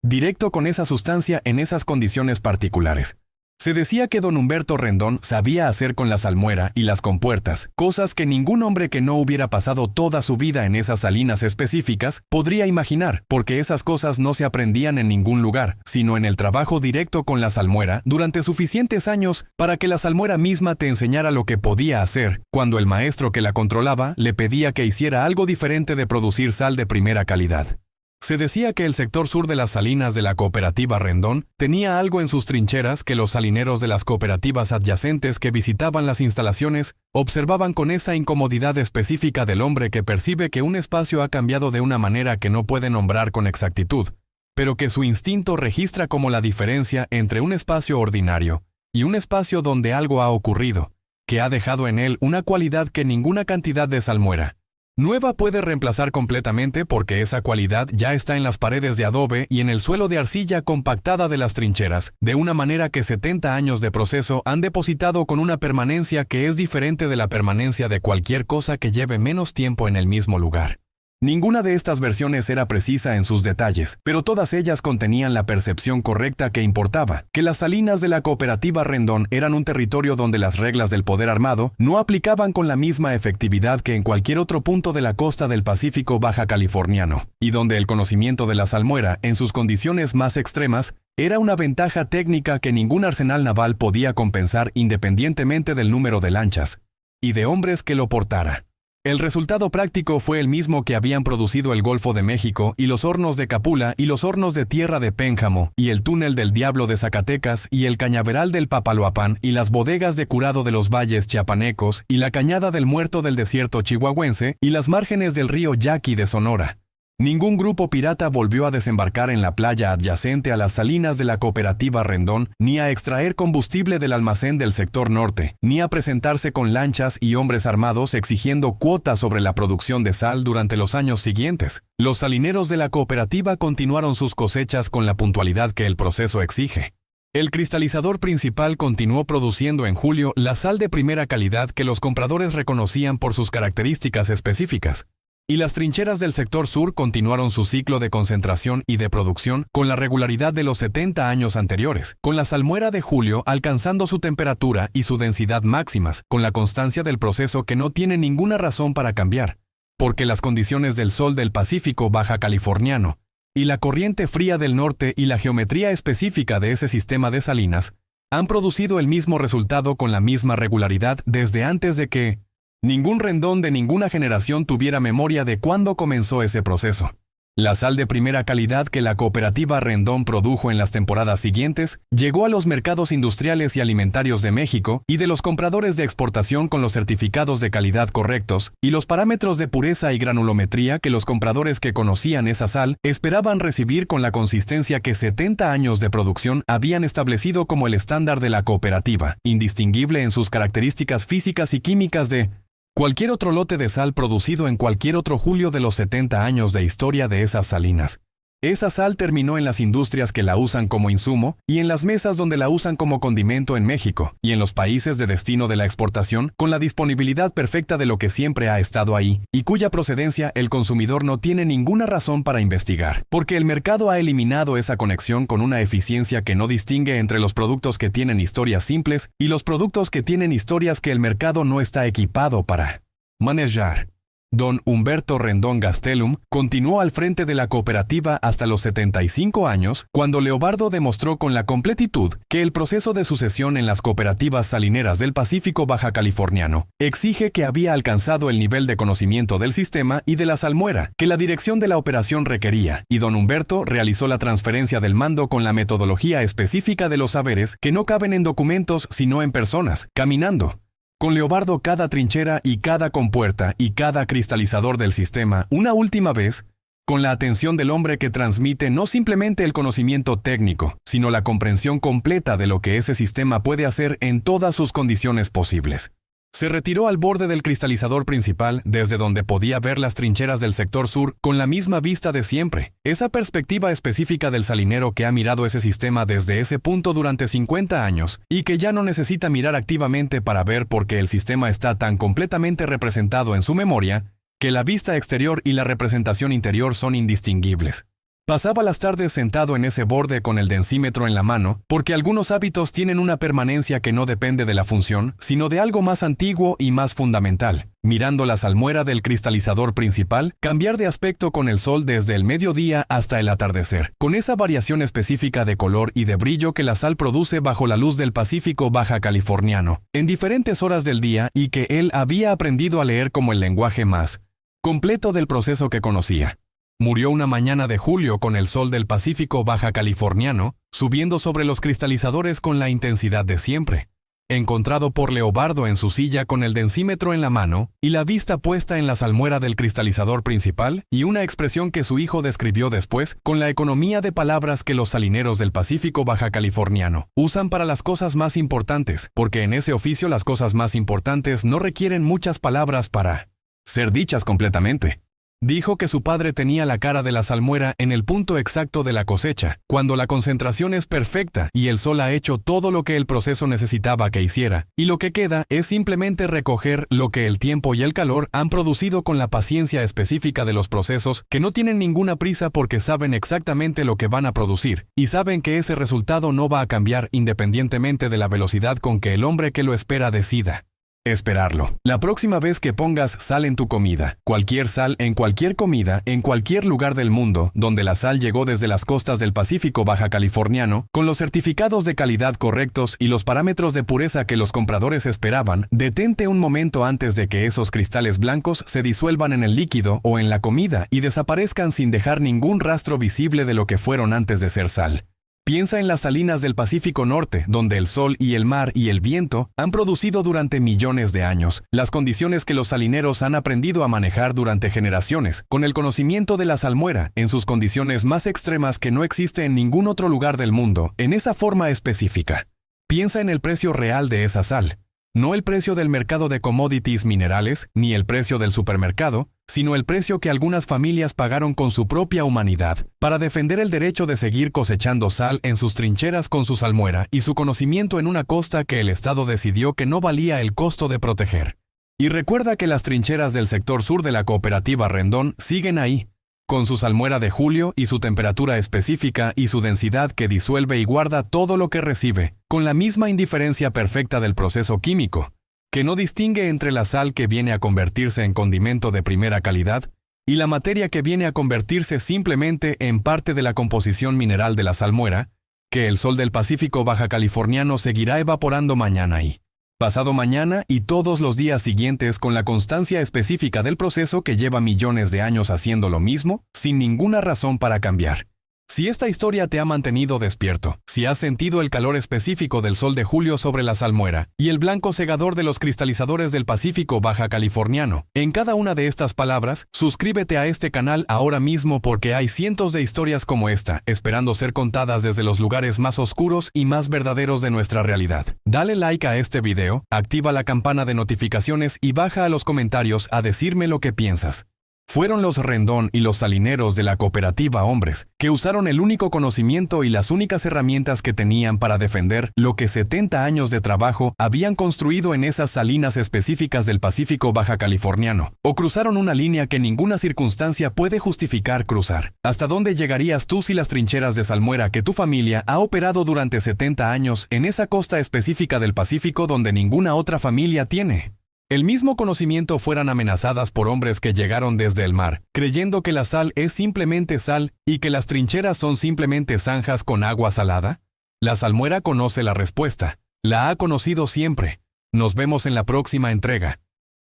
directo con esa sustancia en esas condiciones particulares. Se decía que don Humberto Rendón sabía hacer con la salmuera y las compuertas cosas que ningún hombre que no hubiera pasado toda su vida en esas salinas específicas podría imaginar, porque esas cosas no se aprendían en ningún lugar, sino en el trabajo directo con la salmuera durante suficientes años para que la salmuera misma te enseñara lo que podía hacer, cuando el maestro que la controlaba le pedía que hiciera algo diferente de producir sal de primera calidad. Se decía que el sector sur de las salinas de la cooperativa Rendón tenía algo en sus trincheras que los salineros de las cooperativas adyacentes que visitaban las instalaciones observaban con esa incomodidad específica del hombre que percibe que un espacio ha cambiado de una manera que no puede nombrar con exactitud, pero que su instinto registra como la diferencia entre un espacio ordinario y un espacio donde algo ha ocurrido, que ha dejado en él una cualidad que ninguna cantidad de salmuera nueva puede reemplazar completamente, porque esa cualidad ya está en las paredes de adobe y en el suelo de arcilla compactada de las trincheras, de una manera que 70 años de proceso han depositado con una permanencia que es diferente de la permanencia de cualquier cosa que lleve menos tiempo en el mismo lugar. Ninguna de estas versiones era precisa en sus detalles, pero todas ellas contenían la percepción correcta que importaba, que las salinas de la cooperativa Rendón eran un territorio donde las reglas del poder armado no aplicaban con la misma efectividad que en cualquier otro punto de la costa del Pacífico baja californiano, y donde el conocimiento de la salmuera, en sus condiciones más extremas, era una ventaja técnica que ningún arsenal naval podía compensar independientemente del número de lanchas y de hombres que lo portara. El resultado práctico fue el mismo que habían producido el Golfo de México y los hornos de Capula y los hornos de tierra de Pénjamo y el túnel del Diablo de Zacatecas y el cañaveral del Papaloapan y las bodegas de curado de los valles chiapanecos y la cañada del Muerto del desierto chihuahuense y las márgenes del río Yaqui de Sonora. Ningún grupo pirata volvió a desembarcar en la playa adyacente a las salinas de la cooperativa Rendón, ni a extraer combustible del almacén del sector norte, ni a presentarse con lanchas y hombres armados exigiendo cuotas sobre la producción de sal durante los años siguientes. Los salineros de la cooperativa continuaron sus cosechas con la puntualidad que el proceso exige. El cristalizador principal continuó produciendo en julio la sal de primera calidad que los compradores reconocían por sus características específicas. Y las trincheras del sector sur continuaron su ciclo de concentración y de producción con la regularidad de los 70 años anteriores, con la salmuera de julio alcanzando su temperatura y su densidad máximas, con la constancia del proceso que no tiene ninguna razón para cambiar, porque las condiciones del sol del Pacífico baja californiano, y la corriente fría del norte y la geometría específica de ese sistema de salinas, han producido el mismo resultado con la misma regularidad desde antes de que ningún Rendón de ninguna generación tuviera memoria de cuándo comenzó ese proceso. La sal de primera calidad que la cooperativa Rendón produjo en las temporadas siguientes llegó a los mercados industriales y alimentarios de México y de los compradores de exportación con los certificados de calidad correctos y los parámetros de pureza y granulometría que los compradores que conocían esa sal esperaban recibir con la consistencia que 70 años de producción habían establecido como el estándar de la cooperativa, indistinguible en sus características físicas y químicas de cualquier otro lote de sal producido en cualquier otro julio de los 70 años de historia de esas salinas. Esa sal terminó en las industrias que la usan como insumo y en las mesas donde la usan como condimento en México y en los países de destino de la exportación con la disponibilidad perfecta de lo que siempre ha estado ahí y cuya procedencia el consumidor no tiene ninguna razón para investigar, porque el mercado ha eliminado esa conexión con una eficiencia que no distingue entre los productos que tienen historias simples y los productos que tienen historias que el mercado no está equipado para manejar. Don Humberto Rendón Gastelum continuó al frente de la cooperativa hasta los 75 años, cuando Leobardo demostró con la completitud que el proceso de sucesión en las cooperativas salineras del Pacífico baja californiano exige que había alcanzado el nivel de conocimiento del sistema y de la salmuera que la dirección de la operación requería, y don Humberto realizó la transferencia del mando con la metodología específica de los saberes que no caben en documentos sino en personas, caminando. Con Leobardo cada trinchera y cada compuerta y cada cristalizador del sistema, una última vez, con la atención del hombre que transmite no simplemente el conocimiento técnico, sino la comprensión completa de lo que ese sistema puede hacer en todas sus condiciones posibles. Se retiró al borde del cristalizador principal, desde donde podía ver las trincheras del sector sur con la misma vista de siempre. Esa perspectiva específica del salinero que ha mirado ese sistema desde ese punto durante 50 años y que ya no necesita mirar activamente para ver porque el sistema está tan completamente representado en su memoria que la vista exterior y la representación interior son indistinguibles. Pasaba las tardes sentado en ese borde con el densímetro en la mano, porque algunos hábitos tienen una permanencia que no depende de la función, sino de algo más antiguo y más fundamental. Mirando la salmuera del cristalizador principal, cambiar de aspecto con el sol desde el mediodía hasta el atardecer, con esa variación específica de color y de brillo que la sal produce bajo la luz del Pacífico baja californiano, en diferentes horas del día y que él había aprendido a leer como el lenguaje más completo del proceso que conocía. Murió una mañana de julio con el sol del Pacífico baja californiano, subiendo sobre los cristalizadores con la intensidad de siempre. Encontrado por Leobardo en su silla con el densímetro en la mano y la vista puesta en la salmuera del cristalizador principal, y una expresión que su hijo describió después con la economía de palabras que los salineros del Pacífico baja californiano usan para las cosas más importantes, porque en ese oficio las cosas más importantes no requieren muchas palabras para ser dichas completamente. Dijo que su padre tenía la cara de la salmuera en el punto exacto de la cosecha, cuando la concentración es perfecta y el sol ha hecho todo lo que el proceso necesitaba que hiciera, y lo que queda es simplemente recoger lo que el tiempo y el calor han producido con la paciencia específica de los procesos que no tienen ninguna prisa porque saben exactamente lo que van a producir, y saben que ese resultado no va a cambiar independientemente de la velocidad con que el hombre que lo espera decida esperarlo. La próxima vez que pongas sal en tu comida, cualquier sal en cualquier comida, en cualquier lugar del mundo, donde la sal llegó desde las costas del Pacífico baja californiano, con los certificados de calidad correctos y los parámetros de pureza que los compradores esperaban, detente un momento antes de que esos cristales blancos se disuelvan en el líquido o en la comida y desaparezcan sin dejar ningún rastro visible de lo que fueron antes de ser sal. Piensa en las salinas del Pacífico Norte, donde el sol y el mar y el viento han producido durante millones de años las condiciones que los salineros han aprendido a manejar durante generaciones, con el conocimiento de la salmuera en sus condiciones más extremas que no existe en ningún otro lugar del mundo, en esa forma específica. Piensa en el precio real de esa sal. No el precio del mercado de commodities minerales, ni el precio del supermercado, sino el precio que algunas familias pagaron con su propia humanidad para defender el derecho de seguir cosechando sal en sus trincheras con su salmuera y su conocimiento en una costa que el Estado decidió que no valía el costo de proteger. Y recuerda que las trincheras del sector sur de la cooperativa Rendón siguen ahí, con su salmuera de julio y su temperatura específica y su densidad que disuelve y guarda todo lo que recibe, con la misma indiferencia perfecta del proceso químico, que no distingue entre la sal que viene a convertirse en condimento de primera calidad y la materia que viene a convertirse simplemente en parte de la composición mineral de la salmuera, que el sol del Pacífico baja californiano seguirá evaporando mañana y pasado mañana y todos los días siguientes con la constancia específica del proceso que lleva millones de años haciendo lo mismo, sin ninguna razón para cambiar. Si esta historia te ha mantenido despierto, si has sentido el calor específico del sol de julio sobre la salmuera y el blanco cegador de los cristalizadores del Pacífico baja californiano, en cada una de estas palabras, suscríbete a este canal ahora mismo porque hay cientos de historias como esta, esperando ser contadas desde los lugares más oscuros y más verdaderos de nuestra realidad. Dale like a este video, activa la campana de notificaciones y baja a los comentarios a decirme lo que piensas. Fueron los Rendón y los salineros de la cooperativa hombres que usaron el único conocimiento y las únicas herramientas que tenían para defender lo que 70 años de trabajo habían construido en esas salinas específicas del Pacífico baja californiano, o cruzaron una línea que ninguna circunstancia puede justificar cruzar. ¿Hasta dónde llegarías tú si las trincheras de salmuera que tu familia ha operado durante 70 años en esa costa específica del Pacífico donde ninguna otra familia tiene? El mismo conocimiento fueran amenazadas por hombres que llegaron desde el mar, creyendo que la sal es simplemente sal y que las trincheras son simplemente zanjas con agua salada. La salmuera conoce la respuesta. La ha conocido siempre. Nos vemos en la próxima entrega.